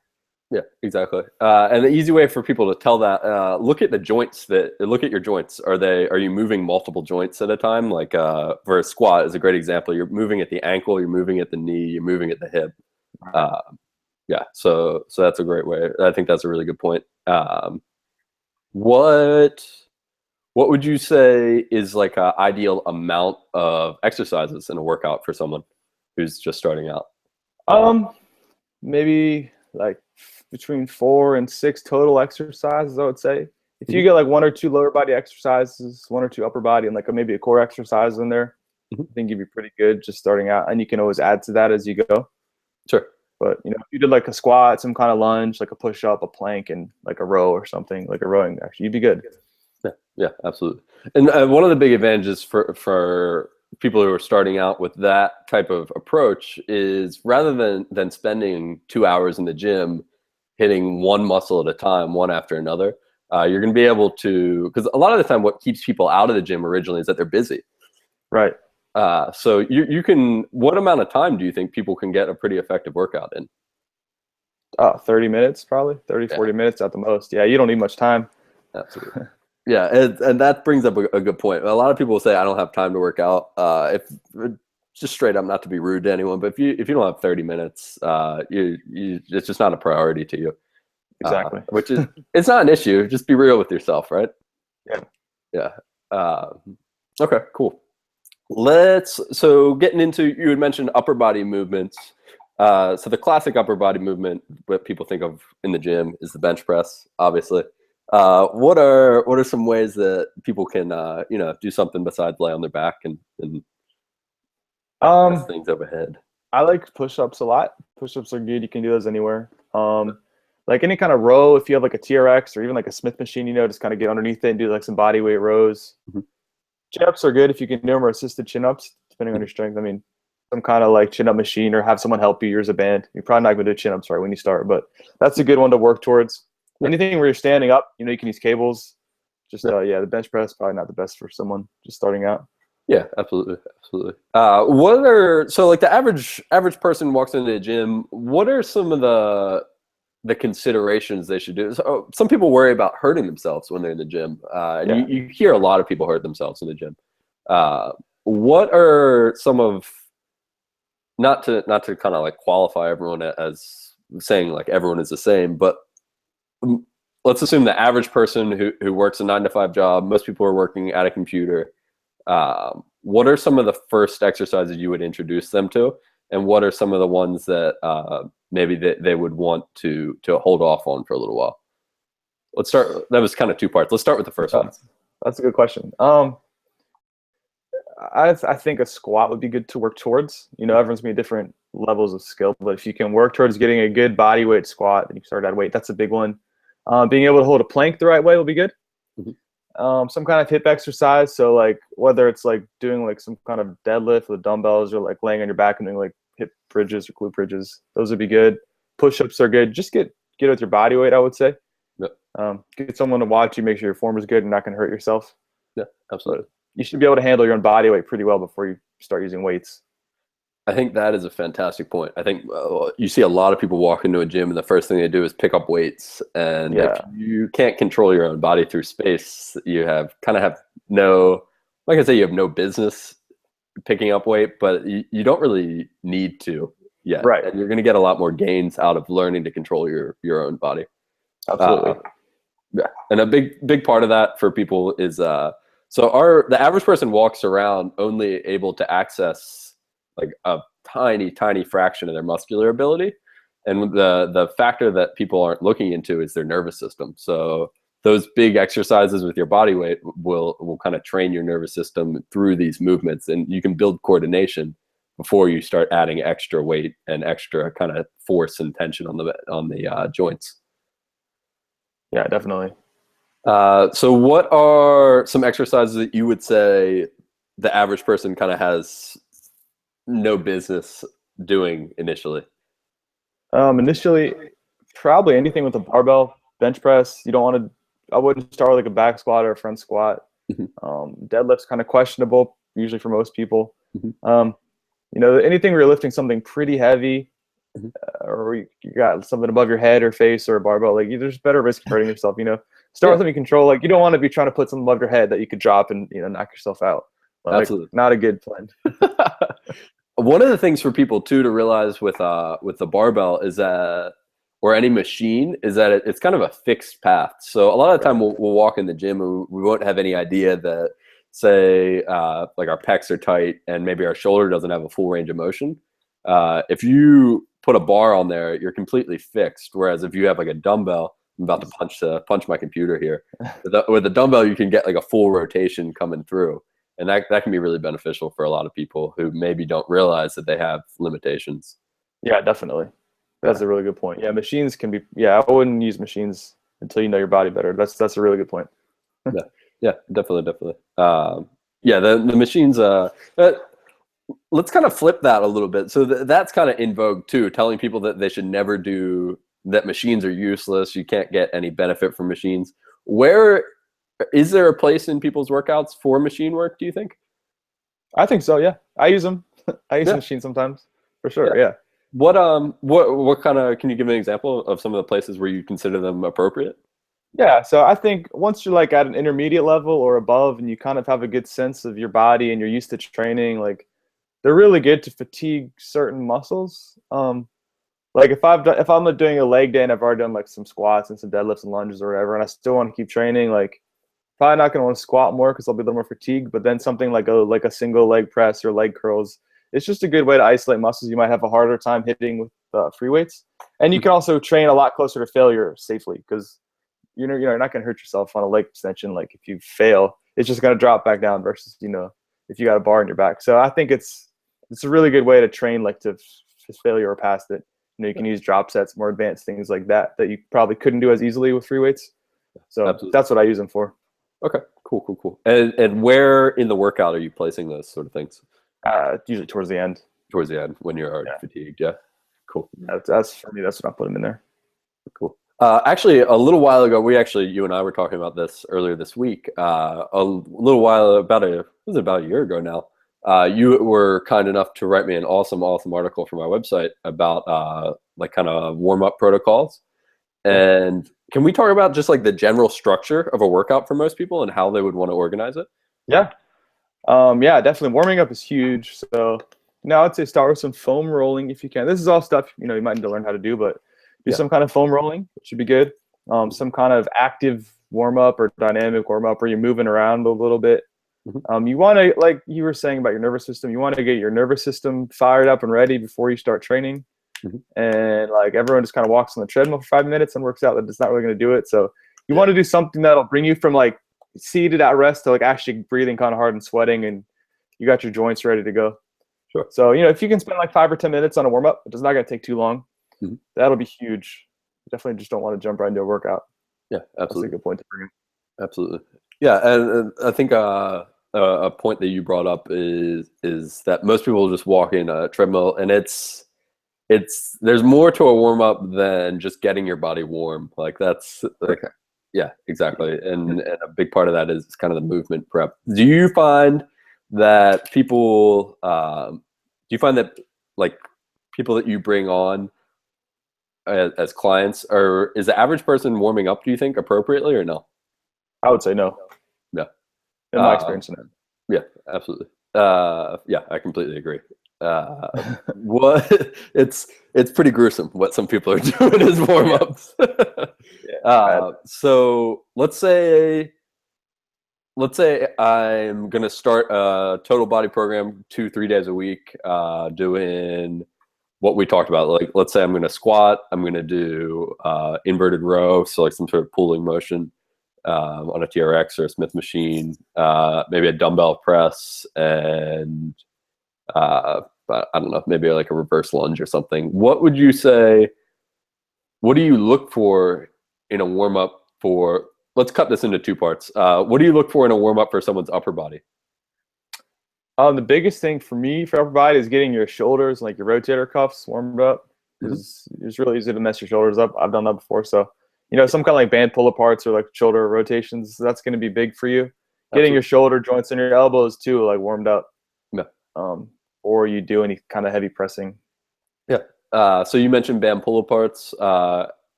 Yeah, exactly. And the easy way for people to tell that, look at your joints. Are you moving multiple joints at a time? Like for a squat is a great example. You're moving at the ankle, you're moving at the knee, you're moving at the hip. Yeah, so that's a great way. I think that's a really good point. What would you say is like an ideal amount of exercises in a workout for someone who's just starting out? Maybe like between 4 and 6 total exercises, I would say. If you get like 1 or 2 lower body exercises, 1 or 2 upper body, and like maybe a core exercise in there, I think you'd be pretty good just starting out. And you can always add to that as you go. Sure. But if you did like a squat, some kind of lunge, like a push up, a plank, and like a row or something, like a rowing, actually, you'd be good. Yeah, absolutely. And one of the big advantages for people who are starting out with that type of approach is rather than spending 2 hours in the gym hitting one muscle at a time, one after another, you're going to be able to, because a lot of the time what keeps people out of the gym originally is that they're busy. Right. So you can, what amount of time do you think people can get a pretty effective workout in? 30 minutes, probably 40 minutes at the most. Yeah. You don't need much time. Absolutely. Yeah. And that brings up a good point. A lot of people will say, I don't have time to work out. If just straight up, not to be rude to anyone, but if you don't have 30 minutes, it's just not a priority to you. Exactly. Which is, it's not an issue. Just be real with yourself. Right. Yeah. Okay, cool. So getting into, you had mentioned upper body movements. So the classic upper body movement, what people think of in the gym, is the bench press, obviously. What are some ways that people can do something besides lay on their back and press things overhead? I like push-ups a lot. Push-ups are good. You can do those anywhere. Like any kind of row, if you have like a TRX or even like a Smith machine, just kind of get underneath it and do like some body weight rows. Chin-ups are good if you can do them, or assisted chin-ups, depending on your strength. I mean, some kind of like chin-up machine, or have someone help you. Use a band. You're probably not going to do chin-ups right when you start, but that's a good one to work towards. Anything where you're standing up, you can use cables. Just the bench press probably not the best for someone just starting out. Yeah, absolutely, absolutely. What are so like the average person walks into a gym? What are some of the considerations they should do? So, some people worry about hurting themselves when they're in the gym, and Yeah. you hear a lot of people hurt themselves in the gym. What are some of not to kind of like qualify everyone as saying like everyone is the same, but mm, let's assume the average person who works a 9 to 5 job, most people are working at a computer. What are some of the first exercises you would introduce them to, and what are some of the ones that maybe they would want to hold off on for a little while? Let's start. That was kind of two parts. Let's start with the first one. That's a good question. I think a squat would be good to work towards. You know, everyone's gonna be different levels of skill, but if you can work towards getting a good body weight squat, then you start at weight. That's a big one. Being able to hold a plank the right way will be good. Mhm. Some kind of hip exercise. So like whether it's like doing like some kind of deadlift with dumbbells or like laying on your back and doing like hip bridges or glute bridges, those would be good. Push-ups are good. Just get with your body weight, I would say. Yep. Get someone to watch you, make sure your form is good and not going to hurt yourself. Yeah, absolutely. You should be able to handle your own body weight pretty well before you start using weights. I think that is a fantastic point. I think you see a lot of people walk into a gym and the first thing they do is pick up weights. And if Yeah. you can't control your own body through space, you have no, like I say, you have no business picking up weight, but you don't really need to yet. Right. And you're going to get a lot more gains out of learning to control your own body. Absolutely. Yeah. And a big part of that for people is the average person walks around only able to access like a tiny fraction of their muscular ability, and the factor that people aren't looking into is their nervous system. So those big exercises with your body weight will kind of train your nervous system through these movements, and you can build coordination before you start adding extra weight and extra kind of force and tension on the joints. Yeah, definitely. So what are some exercises that you would say the average person kind of has no business doing initially? Initially, probably anything with a barbell, bench press. You don't want to. I wouldn't start with like a back squat or a front squat. Mhm, Deadlift's kind of questionable, usually for most people. mhm, Um, you know, anything where you're lifting something pretty heavy, mhm. or you got something above your head or face or a barbell, like there's better risk of hurting yourself. You know, start Yeah, with something you control. Like you don't want to be trying to put something above your head that you could drop and knock yourself out. Like absolutely. not a good plan. One of the things for people too to realize with the barbell is that, or any machine, is that it's kind of a fixed path. So a lot of the time Right. we'll walk in the gym and we won't have any idea that, say, like our pecs are tight and maybe our shoulder doesn't have a full range of motion. If you put a bar on there, you're completely fixed. Whereas if you have like a dumbbell, I'm about to punch my computer here. With the dumbbell, you can get like a full rotation coming through, and that can be really beneficial for a lot of people who maybe don't realize that they have limitations. Yeah, definitely. That's Yeah, a really good point. Yeah, machines can be. Yeah, I wouldn't use machines until you know your body better. That's a really good point. yeah, yeah, definitely. Yeah, the machines. Let's kind of flip that a little bit. So that's kind of in vogue too, telling people that they should never do that. Machines are useless. You can't get any benefit from machines. Where is there a place in people's workouts for machine work, do you think? I think so. Yeah, I use them. I use Yeah, machines sometimes, for yeah. sure. Yeah. What kind of, can you give me an example of some of the places where you consider them appropriate? Yeah, so I think once you're like at an intermediate level or above and you kind of have a good sense of your body and you're used to training, like they're really good to fatigue certain muscles. Like if I'm doing a leg day and I've already done like some squats and some deadlifts and lunges or whatever, and I still want to keep training, like probably not going to want to squat more because I'll be a little more fatigued. But then something like a single leg press or leg curls, it's just a good way to isolate muscles you might have a harder time hitting with free weights. And you can also train a lot closer to failure safely because you're not going to hurt yourself on a leg extension. Like if you fail, it's just going to drop back down versus if you got a bar in your back. So I think it's a really good way to train like to failure or past it. You can use drop sets, more advanced things like that you probably couldn't do as easily with free weights. So Absolutely. that's what I use them for. Okay, cool. And where in the workout are you placing those sort of things? Usually towards the end. Towards the end when you're already Yeah, fatigued. Yeah, cool. that's for me. That's what I put them in there. Cool. Actually, a little while ago, you and I were talking about this earlier this week. A little while, was it about a year ago now? You were kind enough to write me an awesome article for my website about like kind of warm up protocols. And can we talk about just like the general structure of a workout for most people and how they would want to organize it? Yeah. Yeah, definitely. Warming up is huge. So now I'd say start with some foam rolling if you can. This is all stuff, you might need to learn how to do, but do some kind of foam rolling, which should be good. Some kind of active warm up or dynamic warm up where you're moving around a little bit. You want to, like you were saying about your nervous system, you want to get your nervous system fired up and ready before you start training. And like everyone just kind of walks on the treadmill for 5 minutes and works out that it's not really going to do it. So you want to do something that'll bring you from like seated at rest to like actually breathing kind of hard and sweating, and you got your joints ready to go. Sure. So, if you can spend like 5 or 10 minutes on a warm up, it's not going to take too long. That'll be huge. Definitely just don't want to jump right into a workout. Yeah, absolutely. That's a good point to bring in. Absolutely. Yeah. And I think a point that you brought up is that most people just walk in a treadmill, and there's more to a warm up than just getting your body warm. Like that's like, yeah, exactly. And a big part of that is kind of the movement prep. Do you find that like people that you bring on as clients, or is the average person warming up, do you think, appropriately or no? I would say no. No. In my experience. Yeah, absolutely. Yeah, I completely agree. What it's pretty gruesome what some people are doing as warm-ups. So let's say I'm gonna start a total body program 2-3 days a week, doing what we talked about. Like, let's say I'm gonna squat, I'm gonna do inverted row, so like some sort of pulling motion on a TRX or a Smith machine, maybe a dumbbell press, and but I don't know, maybe like a reverse lunge or something. What would you say? What do you look for in a warm up for? Let's cut this into 2 parts. What do you look for in a warm up for someone's upper body? The biggest thing for me for upper body is getting your shoulders, like your rotator cuffs, warmed up. It's really easy to mess your shoulders up. I've done that before, so some kind of like band pull aparts or like shoulder rotations. That's going to be big for you. Getting your shoulder joints and your elbows too, like warmed up. Yeah. Or you do any kind of heavy pressing. Yeah. So you mentioned band pull aparts.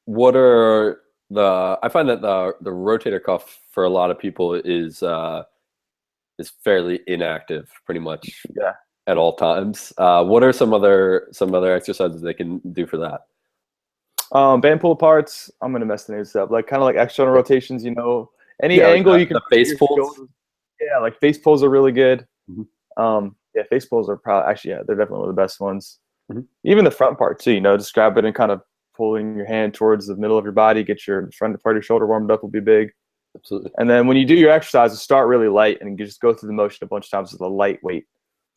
What are I find that the rotator cuff for a lot of people is fairly inactive pretty much at all times. What are some other exercises they can do for that? Band pull aparts, I'm going to mess the names up. Like kind of like external rotations, any angle like you can. The face pulls. Yeah, like face pulls are really good. Yeah, face pulls are probably they're definitely one of the best ones. Even the front part too, just grab it and kind of pulling your hand towards the middle of your body, get your front part of your shoulder warmed up will be big. Absolutely. And then when you do your exercises, start really light and you just go through the motion a bunch of times with a light weight.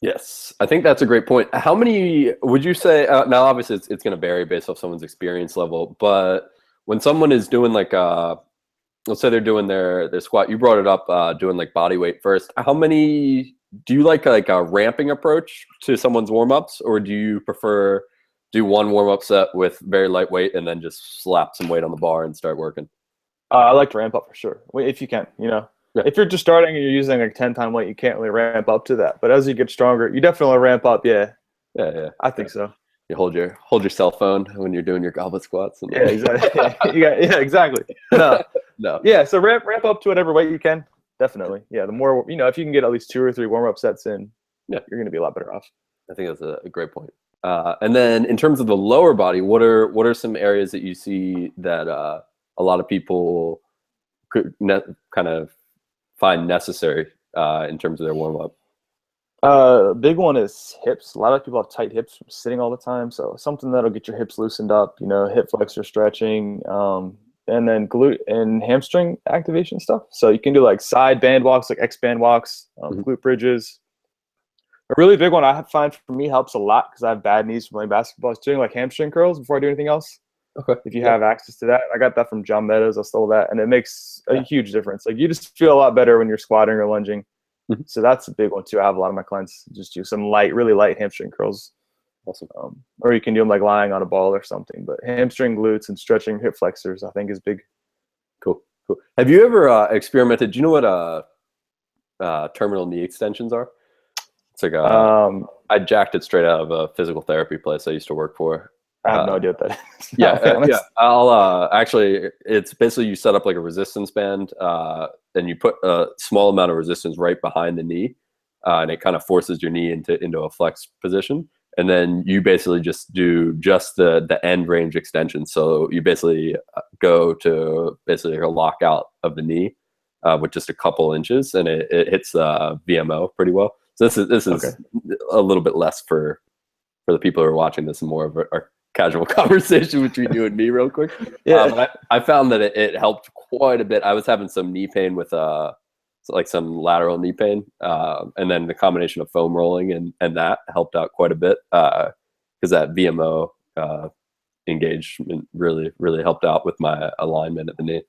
Yes, I think that's a great point. How many would you say? Now, obviously, it's going to vary based off someone's experience level, but when someone is doing like let's say they're doing their squat, you brought it up, doing like body weight first. How many do you like a ramping approach to someone's warm-ups, or do you prefer do one warm-up set with very light weight and then just slap some weight on the bar and start working? I like to ramp up for sure, if you can. If you're just starting and you're using like 10-time weight, you can't really ramp up to that. But as you get stronger, you definitely ramp up. Yeah. I think so. You hold your cell phone when you're doing your goblet squats. Yeah, exactly. Yeah, exactly. No. Yeah, so ramp up to whatever weight you can. Definitely. Yeah, the more, if you can get at least 2 or 3 warm-up sets in, you're going to be a lot better off. I think that's a great point. And then in terms of the lower body, what are some areas that you see that a lot of people could kind of find necessary in terms of their warm-up? Big one is hips. A lot of people have tight hips from sitting all the time, so something that'll get your hips loosened up, hip flexor stretching, and then glute and hamstring activation stuff. So you can do like side band walks, like X band walks, glute bridges. A really big one I find for me helps a lot because I have bad knees from playing basketball. Is doing like hamstring curls before I do anything else. Okay. If you have access to that, I got that from John Meadows. I stole that, and it makes a huge difference. Like you just feel a lot better when you're squatting or lunging. So that's a big one too. I have a lot of my clients just do some really light hamstring curls. Awesome. Or you can do them like lying on a ball or something. But hamstring glutes and stretching hip flexors, I think, is big. Cool. Cool. Have you ever experimented? Do you know what terminal knee extensions are? It's like I jacked it straight out of a physical therapy place I used to work for. I have no idea what that is. Yeah. I'll actually, it's basically you set up like a resistance band, and you put a small amount of resistance right behind the knee, and it kind of forces your knee into a flex position. And then you basically just do just the end range extension. So you basically go to basically a lockout of the knee with just a couple inches, and it hits VMO pretty well. So this is Okay. a little bit less for the people who are watching this, and more of a casual conversation between you and me real quick. Yeah. But I found that it helped quite a bit. I was having some knee pain with like some lateral knee pain, and then the combination of foam rolling and that helped out quite a bit, because that VMO engagement really helped out with my alignment at the knee.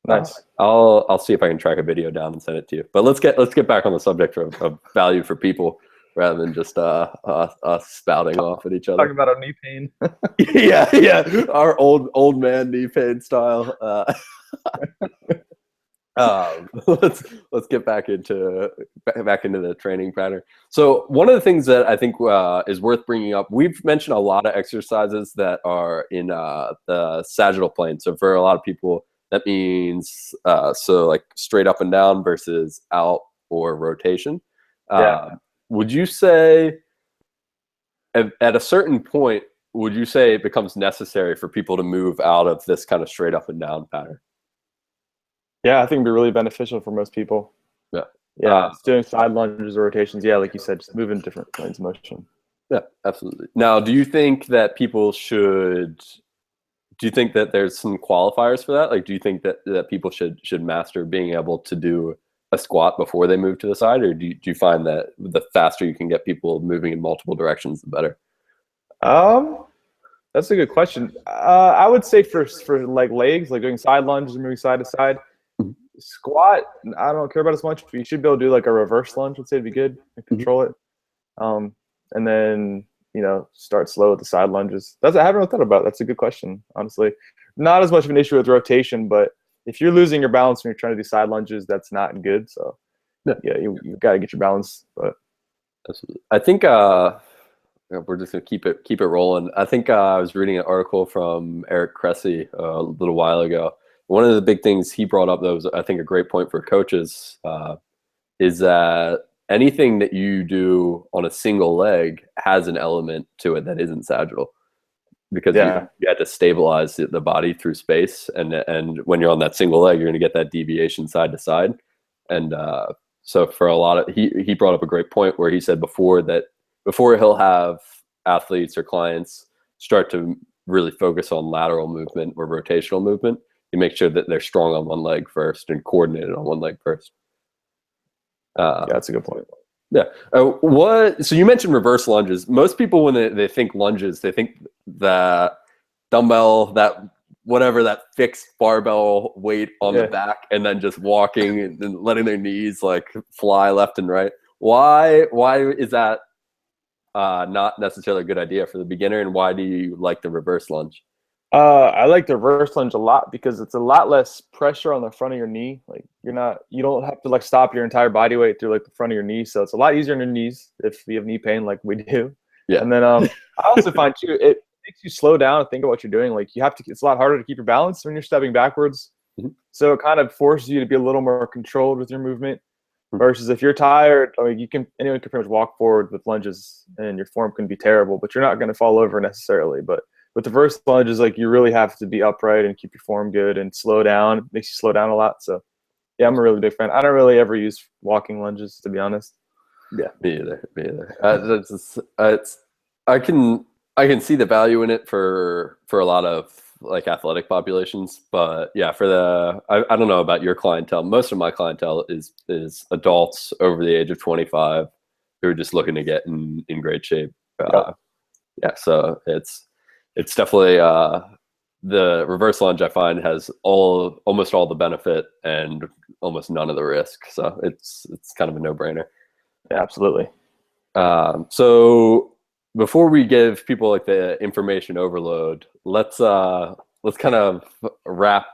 Nice. I'll see if I can track a video down and send it to you. But let's get back on the subject of value for people, rather than just us spouting off at each other. Talking about our knee pain. yeah, our old man knee pain style. Let's get back into the training pattern. So one of the things that I think is worth bringing up, we've mentioned a lot of exercises that are in the sagittal plane. So for a lot of people, that means so like straight up and down versus out or rotation. Would you say at a certain point, would you say it becomes necessary for people to move out of this kind of straight up and down pattern? Yeah, I think it'd be really beneficial for most people. Yeah, doing side lunges or rotations. Yeah, like you said, just moving different planes of motion. Yeah, absolutely. Now, do you think that people should? Do you think that there's some qualifiers for that? Like, do you think that people should master being able to do a squat before they move to the side, or do you find that the faster you can get people moving in multiple directions, the better? That's a good question. I would say for like legs, like doing side lunges and moving side to side. Squat, I don't care about as much, but you should be able to do like a reverse lunge. I'd say it'd be good and control it. And then, start slow with the side lunges. I haven't really thought about it. That's a good question, honestly. Not as much of an issue with rotation, but if you're losing your balance when you're trying to do side lunges, that's not good. So yeah, you got to get your balance. But absolutely. I think we're just gonna keep it rolling. I think I was reading an article from Eric Cressy a little while ago. One of the big things he brought up that was, I think, a great point for coaches, is that anything that you do on a single leg has an element to it that isn't sagittal, because you have to stabilize the body through space, and when you're on that single leg, you're going to get that deviation side to side. And so for a lot of, he brought up a great point where he said before he'll have athletes or clients start to really focus on lateral movement or rotational movement, you make sure that they're strong on one leg first and coordinated on one leg first. Yeah, that's a good point. Yeah. So you mentioned reverse lunges. Most people, when they think lunges, they think that dumbbell, that whatever, that fixed barbell weight on the back, and then just walking and letting their knees like fly left and right. Why is that not necessarily a good idea for the beginner, and why do you like the reverse lunge? I like the reverse lunge a lot because it's a lot less pressure on the front of your knee. Like you don't have to like stop your entire body weight through like the front of your knee. So it's a lot easier on your knees if you have knee pain like we do. Yeah. And then I also find too, it makes you slow down and think about what you're doing. Like it's a lot harder to keep your balance when you're stepping backwards. So it kind of forces you to be a little more controlled with your movement. Versus if you're tired, anyone can pretty much walk forward with lunges and your form can be terrible, but you're not going to fall over necessarily. But with the reverse lunges, like you really have to be upright and keep your form good and slow down. It makes you slow down a lot. So yeah, I'm a really big fan. I don't really ever use walking lunges, to be honest. Yeah, me either. I can see the value in it for a lot of like athletic populations, but yeah, I don't know about your clientele. Most of my clientele is adults over the age of 25 who are just looking to get in great shape. Yeah, so it's definitely the reverse lunge I find has almost all the benefit and almost none of the risk. So it's kind of a no-brainer. Yeah, absolutely. So before we give people like the information overload, let's kind of wrap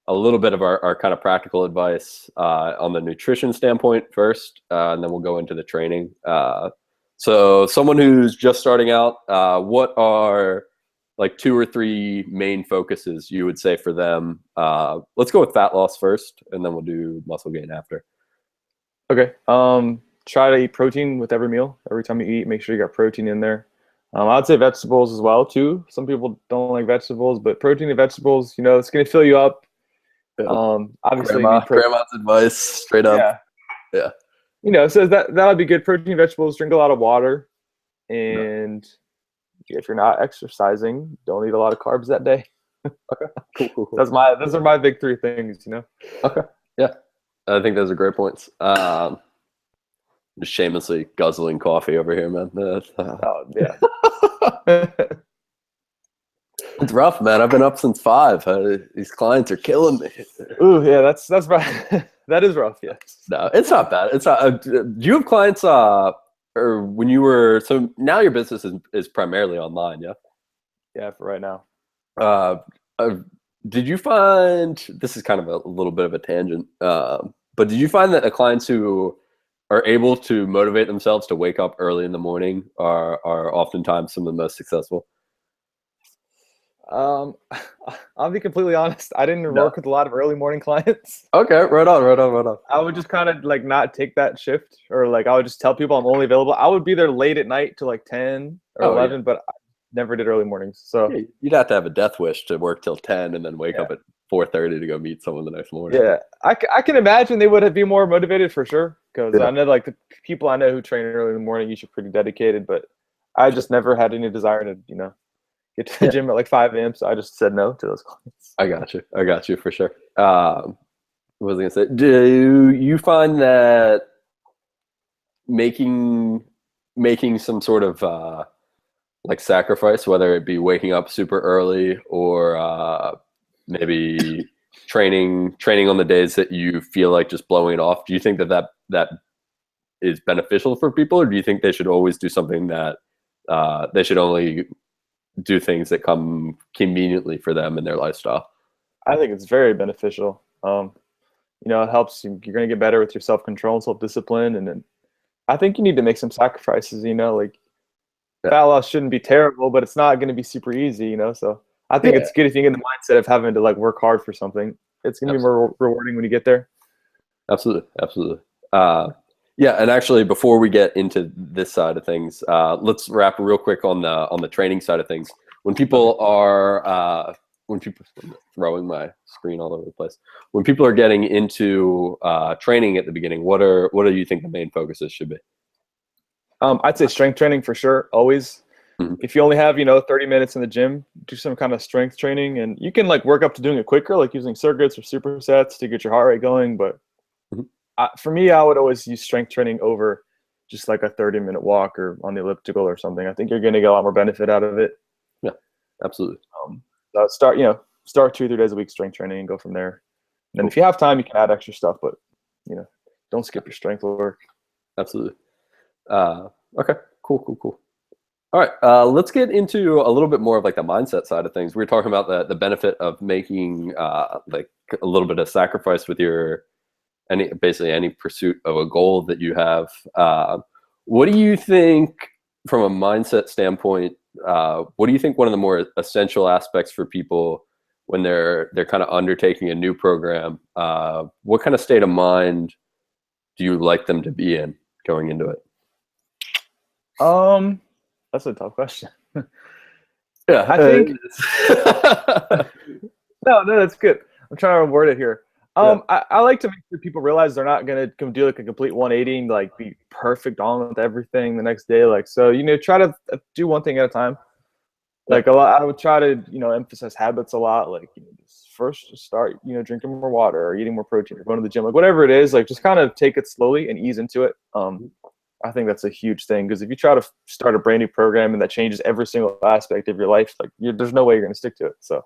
a little bit of our kind of practical advice on the nutrition standpoint first, and then we'll go into the training. So someone who's just starting out, what are like 2 or 3 main focuses you would say for them? Let's go with fat loss first, and then we'll do muscle gain after. Okay. Try to eat protein with every meal. Every time you eat, make sure you got protein in there. I'd say vegetables as well too. Some people don't like vegetables, but protein and vegetables, it's going to fill you up. Obviously, Grandma's advice, straight up. Yeah. So that'll be good. Protein, vegetables, drink a lot of water, and if you're not exercising, don't eat a lot of carbs that day. Okay. Cool. Those are my big 3 things. Okay. Yeah, I think those are great points. Just shamelessly guzzling coffee over here, man. Oh yeah. It's rough, man. I've been up since 5. These clients are killing me. Ooh, yeah, that's right. That is rough. Yes. No, it's not bad. It's not. Do you have clients? Or when you were now your business is primarily online, yeah? Yeah, for right now. Did you find this is kind of a little bit of a tangent? But did you find that the clients who are able to motivate themselves to wake up early in the morning are oftentimes some of the most successful? I'll be completely honest. I didn't work with a lot of early morning clients. Okay, right on. I would just kind of like not take that shift, or like I would just tell people I'm only available. I would be there late at night to like 10 or 11, but I never did early mornings. So you'd have to have a death wish to work till 10 and then wake up at 4:30 to go meet someone the next morning. Yeah, I can imagine they would be more motivated for sure, because I know like the people I know who train early in the morning usually pretty dedicated, but I just never had any desire to get to the gym at like 5 a.m. So I just said no to those clients. I got you for sure. What was I gonna say? Do you find that making some sort of like sacrifice, whether it be waking up super early or maybe training on the days that you feel like just blowing it off, do you think that is beneficial for people, or do you think they should always do something that they should only do things that come conveniently for them in their lifestyle? I think it's very beneficial. It helps you. You're going to get better with your self-control and self-discipline, and then I think you need to make some sacrifices. Fat loss shouldn't be terrible, but it's not going to be super easy. So I think it's good if you get in the mindset of having to like work hard for something. It's going to be more rewarding when you get there. Absolutely. Yeah, and actually, before we get into this side of things, let's wrap real quick on the training side of things. When people are throwing my screen all over the place, when people are getting into training at the beginning, what do you think the main focuses should be? I'd say strength training for sure, always. Mm-hmm. If you only have 30 minutes in the gym, do some kind of strength training, and you can like work up to doing it quicker, like using circuits or supersets to get your heart rate going, but for me, I would always use strength training over just like a 30-minute walk or on the elliptical or something. I think you're going to get a lot more benefit out of it. Yeah, absolutely. So start 2 or 3 days a week strength training and go from there. And if you have time, you can add extra stuff, but don't skip your strength work. Absolutely. Okay, cool. All right, let's get into a little bit more of like the mindset side of things. We were talking about the benefit of making like a little bit of sacrifice with your any pursuit of a goal that you have. What do you think from a mindset standpoint? What do you think one of the more essential aspects for people when they're kind of undertaking a new program? What kind of state of mind do you like them to be in going into it? That's a tough question. Yeah, I think no, that's good. I'm trying to word it here. I like to make sure people realize they're not going to do like a complete 180 and like be perfect on with everything the next day. Like, so, try to do one thing at a time. Like I would try to, emphasize habits a lot. Like, just start, drinking more water or eating more protein or going to the gym, like whatever it is, like just kind of take it slowly and ease into it. I think that's a huge thing, because if you try to start a brand new program and that changes every single aspect of your life, like there's no way you're going to stick to it. So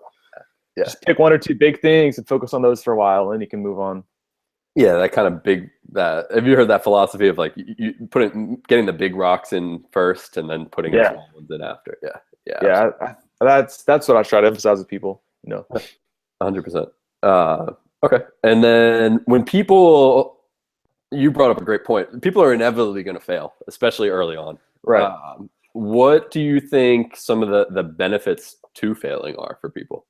just pick 1 or 2 big things and focus on those for a while, and you can move on. Yeah, that kind of big that. Have you heard that philosophy of like you getting the big rocks in first and then putting the Yeah, small ones in after? Yeah, yeah, yeah. That's what I try to emphasize with people. 100%. Okay, and then when people, you brought up a great point. People are inevitably going to fail, especially early on. Right. What do you think some of the benefits to failing are for people?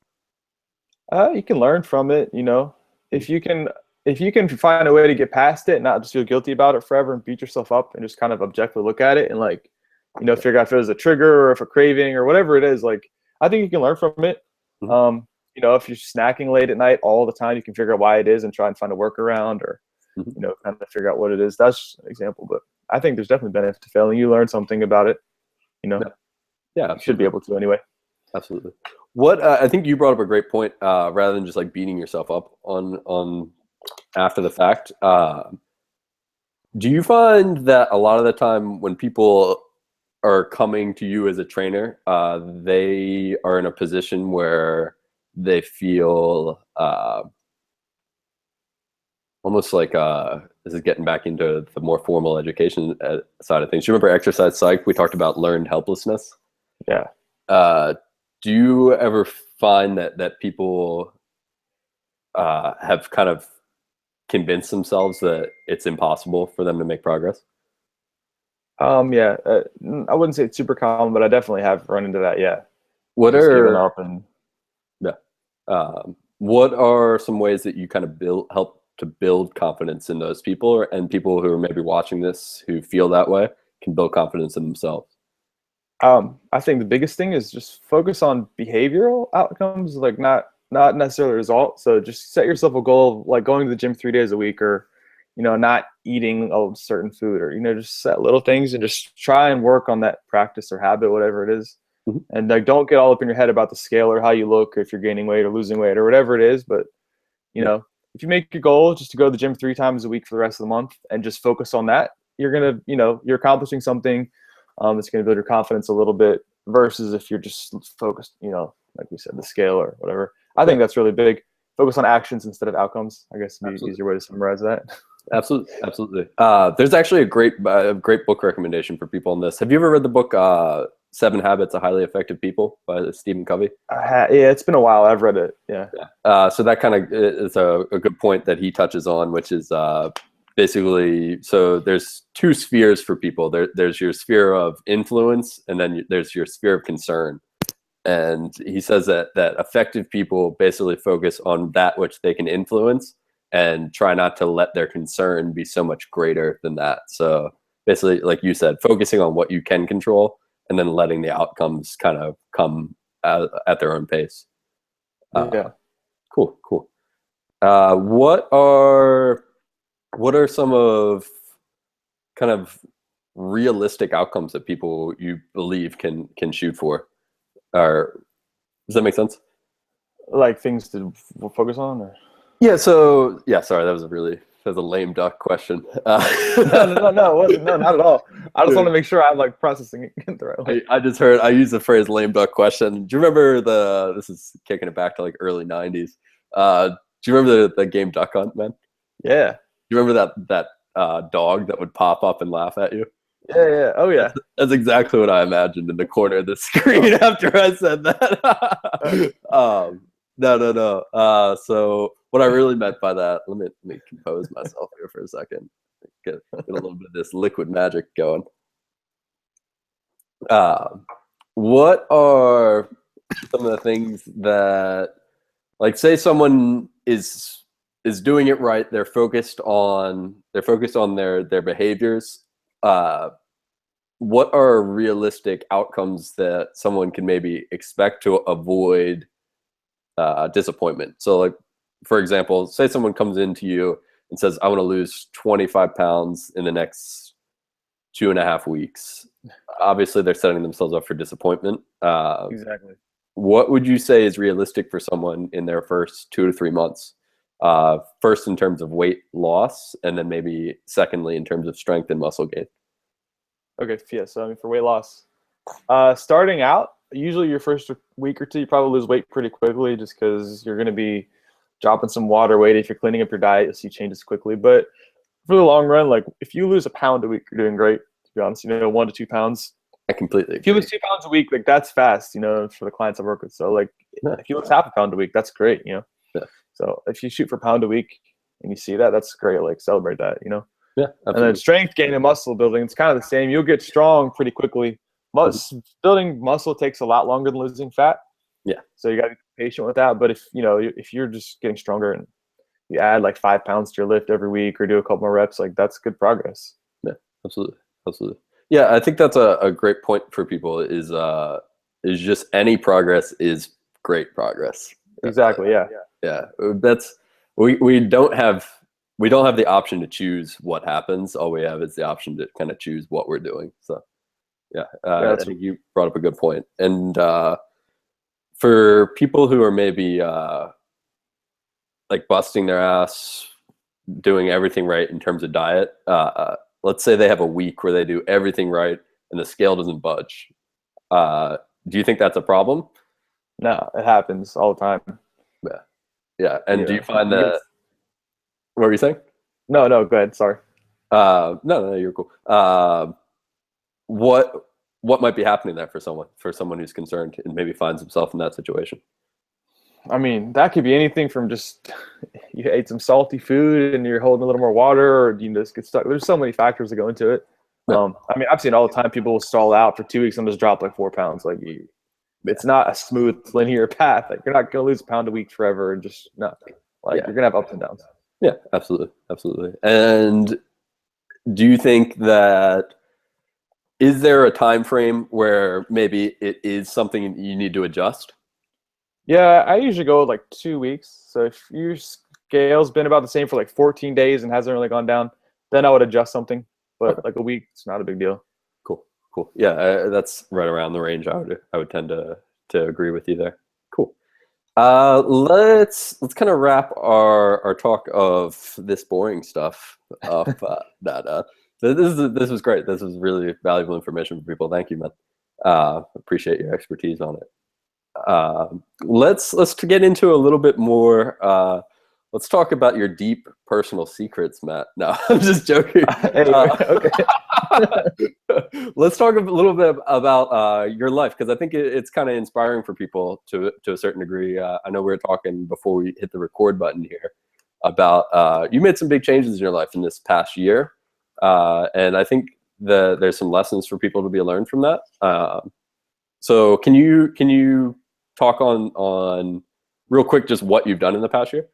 You can learn from it. If you can find a way to get past it, and not just feel guilty about it forever and beat yourself up, and just kind of objectively look at it and like, figure out if it was a trigger or if a craving or whatever it is. Like, I think you can learn from it. Mhm. If you're snacking late at night all the time, you can figure out why it is and try and find a workaround, or Mhm. kind of figure out what it is. That's an example, but I think there's definitely benefit to failing. You learn something about it. Yeah, yeah, You should be absolutely. able to anyway. Absolutely. What I think you brought up a great point. Rather than just like beating yourself up on after the fact, do you find that a lot of the time when people are coming to you as a trainer, they are in a position where they feel almost like this is getting back into the more formal education side of things. Do you remember exercise psych? We talked about learned helplessness. Yeah. Uh, do you ever find that people have kind of convinced themselves that it's impossible for them to make progress? Yeah. I wouldn't say it's super common, but I definitely have run into that. Yeah. What Just giving are up and Yeah. What are some ways that you kind of help to build confidence in those people, and people who are maybe watching this who feel that way can build confidence in themselves? I think the biggest thing is just focus on behavioral outcomes, like not necessarily results. So just set yourself a goal of like going to the gym 3 days a week, or not eating a certain food, or just set little things and just try and work on that practice or habit, whatever it is. Mhm. And like, don't get all up in your head about the scale or how you look, or if you're gaining weight or losing weight or whatever it is. But Yeah. if you make your goal just to go to the gym 3 times a week for the rest of the month and just focus on that, you're gonna, you're accomplishing something. It's gonna build your confidence a little bit, versus if you're just focused, like we said, the scale or whatever. I Yeah. think that's really big. Focus on actions instead of outcomes, I guess, would be an Absolutely. easier way to summarize that. Absolutely. Absolutely. There's actually a great book recommendation for people on this. Have you ever read the book Seven Habits of Highly Effective People by Stephen Covey? Yeah, it's been a while. I've read it. Yeah. Yeah. So that kind of is a good point that he touches on, which is basically, so there's two spheres for people. There's your sphere of influence, and then there's your sphere of concern. And he says that effective people basically focus on that which they can influence and try not to let their concern be so much greater than that. So basically, like you said, focusing on what you can control and then letting the outcomes kind of come at their own pace. Yeah. Cool, cool. What are some of kind of realistic outcomes that people you believe can shoot for? Or does that make sense? Like things to focus on, or Yeah. So yeah, sorry, that was a lame duck question. no, it wasn't. No, not at all. I just want to make sure I'm like processing it the right way. I just heard I used the phrase lame duck question. Do you remember this is kicking it back to like early 90s. Do you remember the game Duck Hunt, man? Yeah. Do you remember that dog that would pop up and laugh at you? Yeah. Yeah. Oh That's, yeah. that's exactly what I imagined in the corner of the screen after I said that. No, no, no. So what I really meant by that, let me compose myself here for a second. Get a little bit of this liquid magic going. What are some of the things that, like, say someone is doing it right, they're focused on their behaviors. What are realistic outcomes that someone can maybe expect to avoid disappointment? So, like, for example, say someone comes into you and says, I want to lose 25 pounds in the next 2.5 weeks. Obviously, they're setting themselves up for disappointment. Exactly. What would you say is realistic for someone in their first 2 to 3 months? First, in terms of weight loss, and then maybe secondly, in terms of strength and muscle gain. Okay. Yeah. So I mean, for weight loss, starting out, usually your first week or two, you probably lose weight pretty quickly, just because you're going to be dropping some water weight. If you're cleaning up your diet, you'll see changes quickly. But for the long run, like if you lose a pound a week, you're doing great. To be honest, 1 to 2 pounds. I completely If you agree. lose 2 pounds a week, like that's fast, for the clients I work with. So like Yeah, if you lose half a pound a week, that's great. yeah, So if you shoot for a pound a week and you see that, that's great. Like celebrate that. yeah, And then absolutely. strength gain and muscle building, it's kind of the same. You'll get strong pretty quickly. Mhm. Building muscle takes a lot longer than losing fat. Yeah, So you got to be patient with that. But if you're just getting stronger and you add like 5 pounds to your lift every week or do a couple more reps, like that's good progress. yeah, absolutely, absolutely. Yeah, I think that's a great point for people. Is just any progress is great progress. Exactly. Yeah. Yeah, that's we don't have the option to choose what happens. All we have is the option to kind of choose what we're doing. So yeah, Yeah. I think you brought up a good point. And for people who are maybe like busting their ass, doing everything right in terms of diet, let's say they have a week where they do everything right and the scale doesn't budge. Do you think that's a problem? No, it happens all the time. Yeah, yeah. And You do you know, find you get, that? What were you saying? no, no, go ahead. Sorry. No, no, you're cool. What what might be happening there for someone who's concerned and maybe finds himself in that situation? I mean, that could be anything from just you ate some salty food and you're holding a little more water, or you just get stuck. There's so many factors that go into it. Yeah, I mean, I've seen all the time people will stall out for 2 weeks and just drop like 4 pounds. Like, it's not a smooth linear path. Like, you're not going to lose a pound a week forever and just nothing. Like, yeah, you're going to have ups and downs. yeah, absolutely, absolutely. And do you think that is there a time frame where maybe it is something you need to adjust? Yeah, I usually go like 2 weeks. So if your scale's been about the same for like 14 days and hasn't really gone down, then I would adjust something. Okay, But like a week, it's not a big deal. cool, cool. Yeah, that's right around the range I would tend to agree with you there. Cool. Let's kind of wrap our talk of this boring stuff up. This was great. This was really valuable information for people. Thank you, man. Appreciate your expertise on it. Let's get into a little bit more. Let's talk about your deep personal secrets, Matt. No, I'm just joking. Anyway, okay. Let's talk a little bit about your life, because I think it's kind of inspiring for people to a certain degree. I know we were talking before we hit the record button here about you made some big changes in your life in this past year, and I think there's some lessons for people to be learned from that. So can you talk on real quick just what you've done in the past year?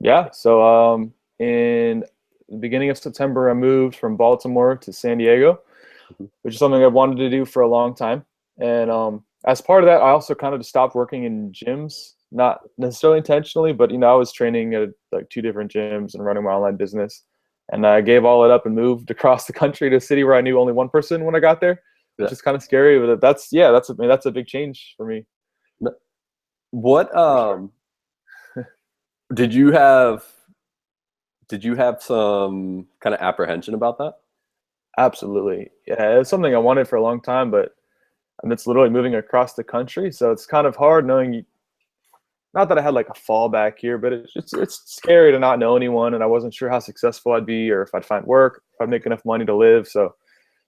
Yeah. So in the beginning of September, I moved from Baltimore to San Diego, which is something I've wanted to do for a long time. And as part of that, I also kind of just stopped working in gyms, not necessarily intentionally, but I was training at like 2 different gyms and running my online business. And I gave all it up and moved across the country to a city where I knew only one person when I got there, Yeah. which is kind of scary. But that's a big change for me. What For sure. did you have some kind of apprehension about that? Absolutely. Yeah, it's something I wanted for a long time, but it's literally moving across the country. So it's kind of hard knowing not that I had like a fallback here, but it's scary to not know anyone, and I wasn't sure how successful I'd be or if I'd find work, if I'd make enough money to live. So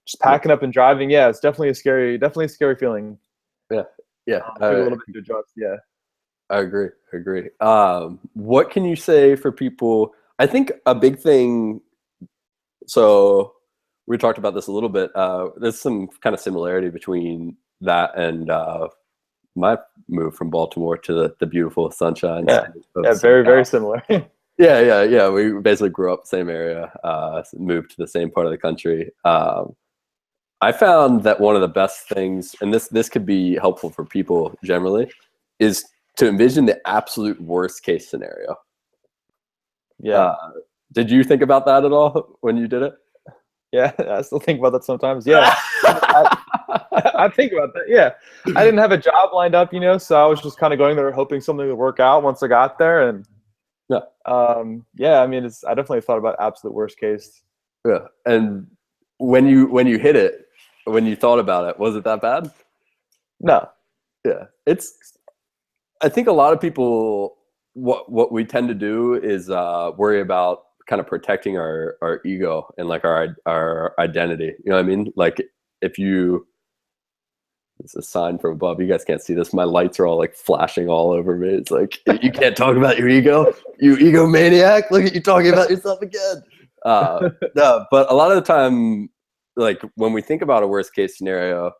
just Yeah, packing up and driving, yeah, it's definitely a scary feeling. yeah, yeah. Took a little bit to adjust. Yeah. I agree. I agree. What can you say for people? I think a big thing. So we talked about this a little bit. There's some kind of similarity between that and my move from Baltimore to the beautiful sunshine. Yeah. State of Yeah. Very, SoCal. very similar. Yeah, yeah, yeah. We basically grew up same area, moved to the same part of the country. I found that one of the best things, and this could be helpful for people generally, is to envision the absolute worst case scenario. Yeah. Did you think about that at all when you did it? Yeah. I still think about that sometimes. Yeah. I think about that. Yeah. I didn't have a job lined up, so I was just kind of going there hoping something would work out once I got there. And Yeah, yeah, I mean, I definitely thought about absolute worst case. yeah. And when you hit it, when you thought about it, was it that bad? No. Yeah, I think a lot of people, what we tend to do is worry about kind of protecting our ego and like our identity. You know what I mean? Like if you it's a sign from above. You guys can't see this. My lights are all like flashing all over me. It's like you can't talk about your ego, you egomaniac. Look at you talking about yourself again. No, but a lot of the time, like when we think about a worst case scenario,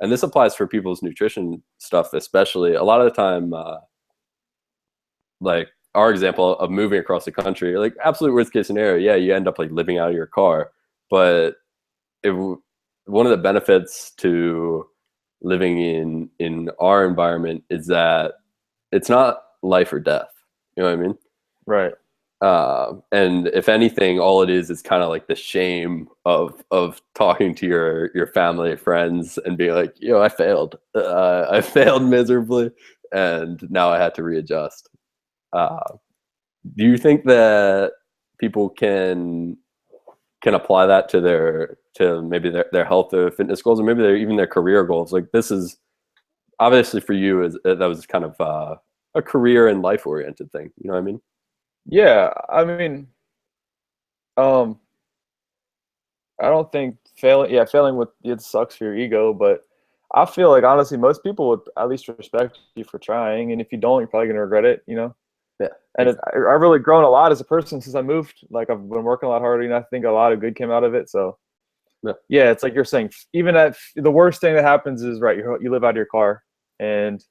and this applies for people's nutrition stuff especially, a lot of the time, like our example of moving across the country, like absolute worst case scenario, yeah, you end up like living out of your car, but one of the benefits to living in our environment is that it's not life or death. You know what I mean? Right. And if anything, all it is kind of like the shame of talking to your family and friends and being like, yo, I failed. I failed miserably, and now I had to readjust. Do you think that people can apply that to maybe their health or fitness goals, or maybe even their career goals? Like this is obviously for you that was kind of a career and life oriented thing. You know what I mean? Yeah. I mean, um, I don't think failing with it sucks for your ego, but I feel like honestly, most people would at least respect you for trying, and if you don't, you're probably gonna regret it, you know. Yeah. And Exactly. I've really grown a lot as a person since I moved. Like I've been working a lot harder, you know. I think a lot of good came out of it. So Yeah. yeah, it's like you're saying, even at the worst thing that happens is right. You live out of your car, and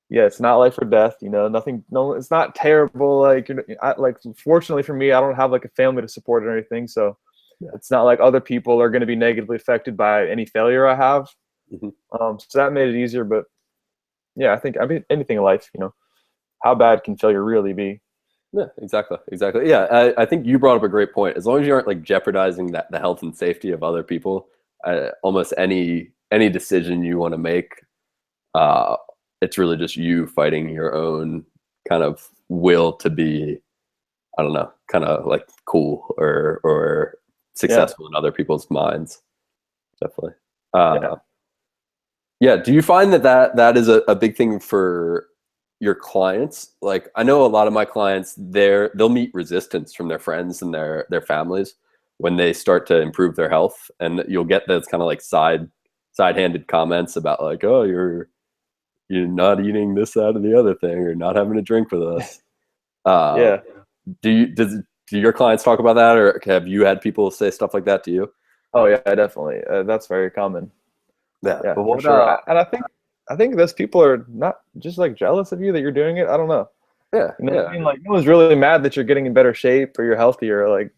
yeah, it's not life or death. You know, nothing. No, it's not terrible. Like like fortunately for me, I don't have like a family to support or anything, so Yeah. it's not like other people are going to be negatively affected by any failure I have. Mm-hmm. So that made it easier. But yeah, I mean anything in life, you know, how bad can failure really be? Yeah, exactly. Exactly. Yeah. I think you brought up a great point. As long as you aren't like jeopardizing the health and safety of other people, almost any decision you want to make, uh, it's really just you fighting your own kind of will to be, I don't know, kind of like cool or Yeah, successful in other people's minds. Definitely. yeah. Uh, yeah. Do you find that is a big thing for your clients? Like I know a lot of my clients, they'll meet resistance from their friends and their families when they start to improve their health, and you'll get those kind of like side-handed comments about like, oh, you're not eating this, that, or the other thing, or not having a drink with us. Uh, Yeah. do your clients talk about that, or have you had people say stuff like that to you? Oh yeah, definitely. That's very common. Yeah, Yeah, but for what? sure. And I think those people are not just like jealous of you that you're doing it. I don't know. Yeah, You know what I yeah, mean? Like no one's really mad that you're getting in better shape or you're healthier. Like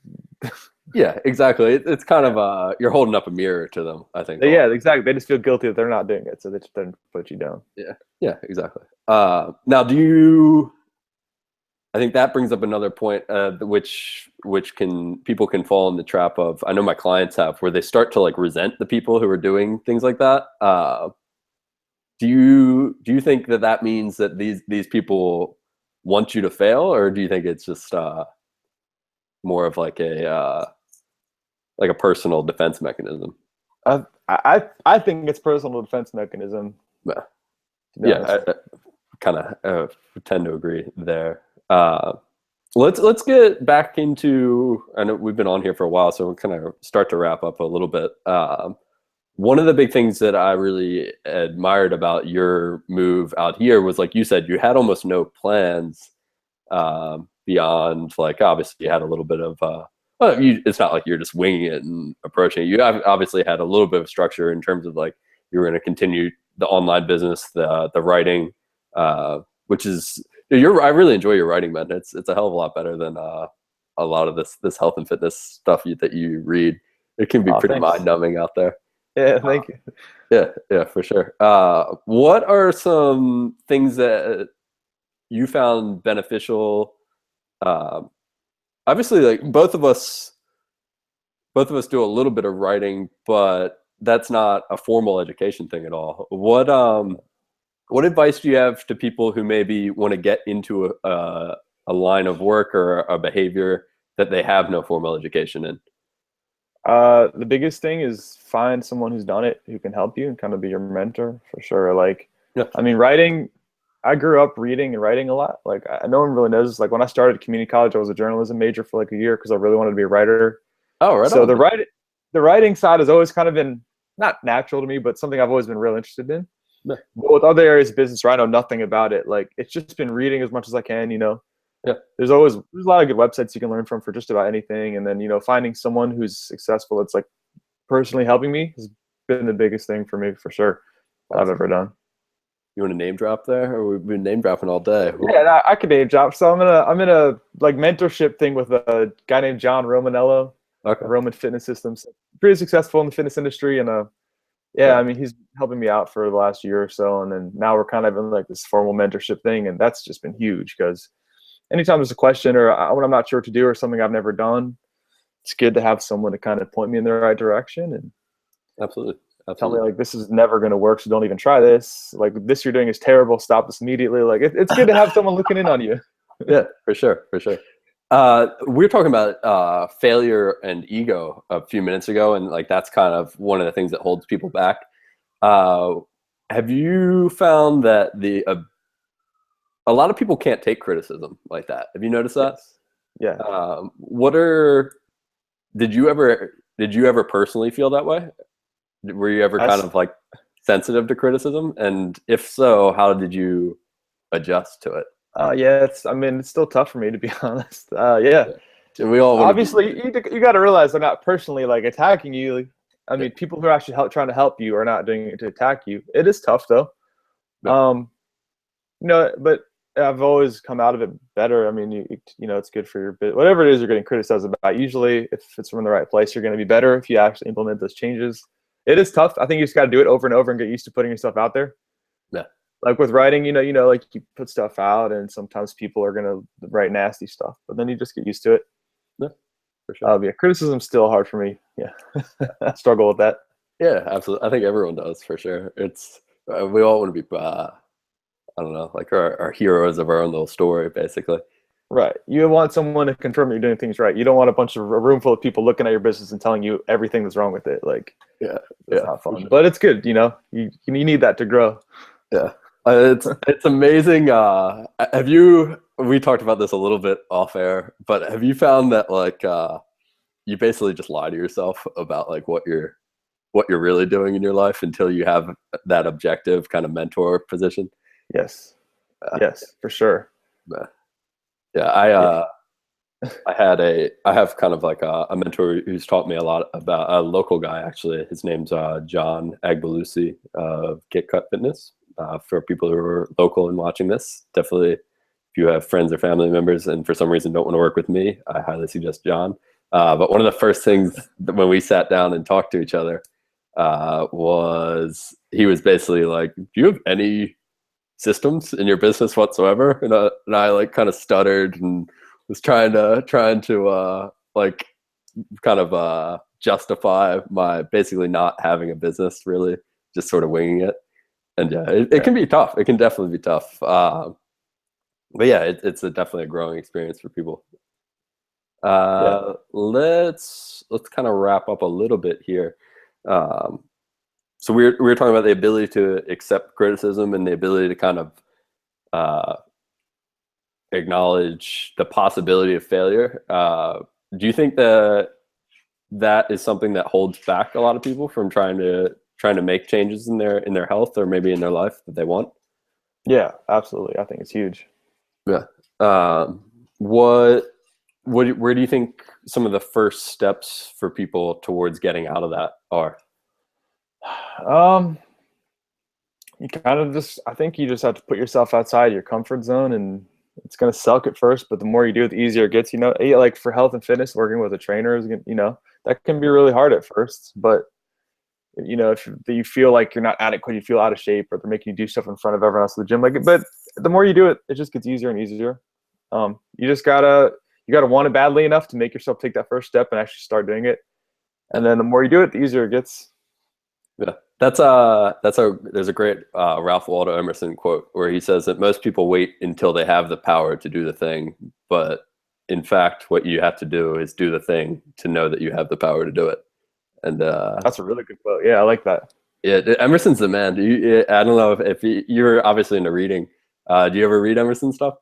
yeah, exactly. It's kind of you're holding up a mirror to them, I think, a yeah, lot. exactly. They just feel guilty that they're not doing it, so they just don't put you down. Yeah, yeah, exactly. Now, do you? I think that brings up another point, which can people can fall in the trap of. I know my clients have, where they start to like resent the people who are doing things like that. Do you think that means that these people want you to fail, or do you think it's just more of like a personal defense mechanism? I think it's personal defense mechanism, Yeah, to be yeah, honest. I kind of tend to agree there. Uh, let's get back into. I know we've been on here for a while, so we'll kind of start to wrap up a little bit. One of the big things that I really admired about your move out here was, like you said, you had almost no plans beyond, like, obviously you had a little bit of well, it's not like you're just winging it and approaching it. You obviously had a little bit of structure in terms of like you were going to continue the online business, the writing, which is I really enjoy your writing, man. It's a hell of a lot better than a lot of this health and fitness stuff that you read. It can be Oh, pretty mind thanks. numbing out there. Yeah, thank you. Yeah, yeah, for sure. What are some things that you found beneficial? Um, Obviously, like both of us do a little bit of writing, but that's not a formal education thing at all. What advice do you have to people who maybe want to get into a line of work or a behavior that they have no formal education in? The biggest thing is find someone who's done it who can help you and kind of be your mentor for sure. Like, Yeah, I mean, writing. I grew up reading and writing a lot. Like no one really knows this. Like when I started community college, I was a journalism major for like a year because I really wanted to be a writer. Oh, right So on. the writing side has always kind of been not natural to me, but something I've always been real interested in. Yeah. But with other areas of business where I know nothing about it, like it's just been reading as much as I can, you know. Yeah. There's a lot of good websites you can learn from for just about anything. And then, you know, finding someone who's successful that's like personally helping me has been the biggest thing for me for sure I've ever done. You want to name drop there, or we've been name dropping all day? Yeah, I could name drop. So I'm in a like mentorship thing with a guy named John Romanello, Okay. Roman Fitness Systems. Pretty successful in the fitness industry, and yeah, I mean he's helping me out for the last year or so, and then now we're kind of in like this formal mentorship thing, and that's just been huge because anytime there's a question or when I'm not sure what to do or something I've never done, it's good to have someone to kind of point me in the right direction and Absolutely. tell me like this is never going to work, so don't even try this. Like this you're doing is terrible. Stop this immediately. Like it's good to have someone looking in on you. Yeah, for sure, for sure. We were talking about failure and ego a few minutes ago, and like that's kind of one of the things that holds people back. Have you found that a lot of people can't take criticism like that? Have you noticed that? Yes. Yeah. Did you ever personally feel that way? Were you ever kind of like sensitive to criticism? And if so, how did you adjust to it? Yeah, it's still tough for me to be honest. Yeah. And we all obviously you got to realize they're not personally like attacking you. I mean, people who are actually trying to help you are not doing it to attack you. It is tough though. Yeah. You know, but I've always come out of it better. I mean, you know, it's good for your bit. Whatever it is you're getting criticized about, usually if it's from the right place, you're going to be better if you actually implement those changes. It is tough. I think you just got to do it over and over and get used to putting yourself out there. Yeah. Like with writing, you know, like you put stuff out and sometimes people are going to write nasty stuff, but then you just get used to it. Yeah, for sure. Yeah, criticism's still hard for me. Yeah. I struggle with that. Yeah, absolutely. I think everyone does for sure. It's, we all want to be, I don't know, like our heroes of our own little story, basically. Right. You want someone to confirm you're doing things right. You don't want a room full of people looking at your business and telling you everything that's wrong with it. Like, it's not fun, sure. But it's good. You know, you need that to grow. Yeah. It's amazing. We talked about this a little bit off air, but have you found that like, you basically just lie to yourself about like what you're really doing in your life until you have that objective kind of mentor position? Yes. Yes, for sure. Yeah, I have kind of like a mentor who's taught me a lot about a local guy, actually. His name's John Agbalusi of Get Cut Fitness. For people who are local and watching this, definitely if you have friends or family members and for some reason don't want to work with me, I highly suggest John. But one of the first things when we sat down and talked to each other was he was basically like, do you have any systems in your business whatsoever? And I like kind of stuttered and was trying to like kind of justify my basically not having a business, really just sort of winging it. And yeah, it can be tough. It can definitely be tough. But yeah, it's definitely a growing experience for people. Let's kind of wrap up a little bit here. So we were talking about the ability to accept criticism and the ability to kind of acknowledge the possibility of failure. Do you think that is something that holds back a lot of people from trying to make changes in their health or maybe in their life that they want? Yeah, absolutely. I think it's huge. Yeah. Where do you think some of the first steps for people towards getting out of that are? You kind of I think you just have to put yourself outside your comfort zone, and it's going to suck at first, but the more you do it, the easier it gets. You know, like for health and fitness, working with a trainer is, you know, that can be really hard at first, but you know, if you feel like you're not adequate, you feel out of shape, or they're making you do stuff in front of everyone else in the gym, like, but the more you do it, it just gets easier and easier. You just gotta want it badly enough to make yourself take that first step and actually start doing it. And then the more you do it, the easier it gets. Yeah. There's a great Ralph Waldo Emerson quote where he says that most people wait until they have the power to do the thing, but in fact, what you have to do is do the thing to know that you have the power to do it. And that's a really good quote. Yeah, I like that. Yeah, Emerson's the man. I don't know if you're obviously into reading. Do you ever read Emerson's stuff?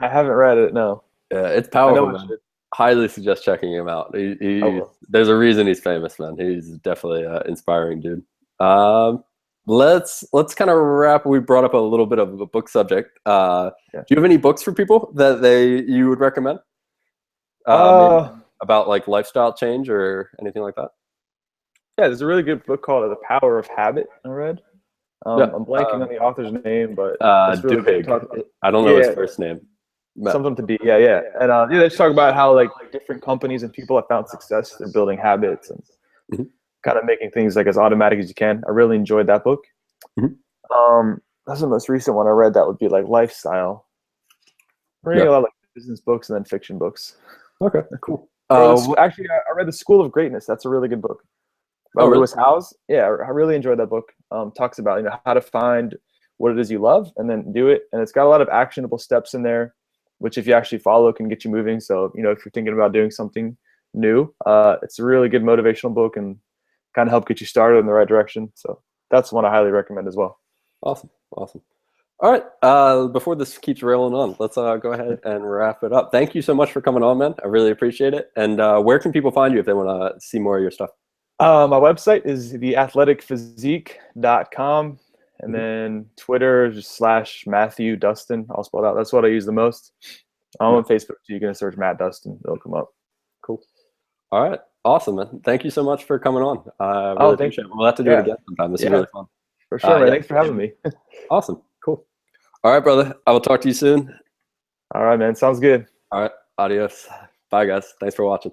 I haven't read it. No. Yeah, it's I know powerful, I man. should. Highly suggest checking him out. Oh, There's a reason he's famous, man. He's definitely an inspiring dude. Um, let's kind of wrap. We brought up a little bit of a book subject. yeah. Do you have any books for people that you would recommend? Maybe Uh, about like lifestyle change or anything like that? yeah. There's a really good book called The Power of Habit. I read. Yeah. I'm blanking on the author's name, but it's really good. Duhigg. I don't know his Yeah, first name. something to be. Yeah, yeah. And yeah, they just talk about how like different companies and people have found success. They're building habits and Mhm. kind of making things like as automatic as you can. I really enjoyed that book. Mhm. That's the most recent one I read. That would be like lifestyle. I'm reading Yeah. a lot of like business books and then fiction books. Okay. Cool. Actually, I read The School of Greatness. That's a really good book by Oh, really? Lewis Howes. Yeah, I really enjoyed that book. Talks about how to find what it is you love and then do it, and it's got a lot of actionable steps in there, which if you actually follow can get you moving. So if you're thinking about doing something new, it's a really good motivational book and kind of help get you started in the right direction. So that's one I highly recommend as well. Awesome. Awesome. All right. Before this keeps rolling on, let's go ahead and wrap it up. Thank you so much for coming on, man. I really appreciate it. And where can people find you if they want to see more of your stuff? My website is theathleticphysique.com. And then Twitter just / Matthew Dustin, all spelled out. That's what I use the most. I'm on Facebook, so you can search Matt Dustin. It'll come up. Cool. All right. Awesome, man. Thank you so much for coming on. I Oh, really appreciate it. We'll have to do it again sometime. This is really fun. For sure, man. Yeah. Thanks for having me. Awesome. Cool. All right, brother. I will talk to you soon. All right, man. Sounds good. All right. Adios. Bye, guys. Thanks for watching.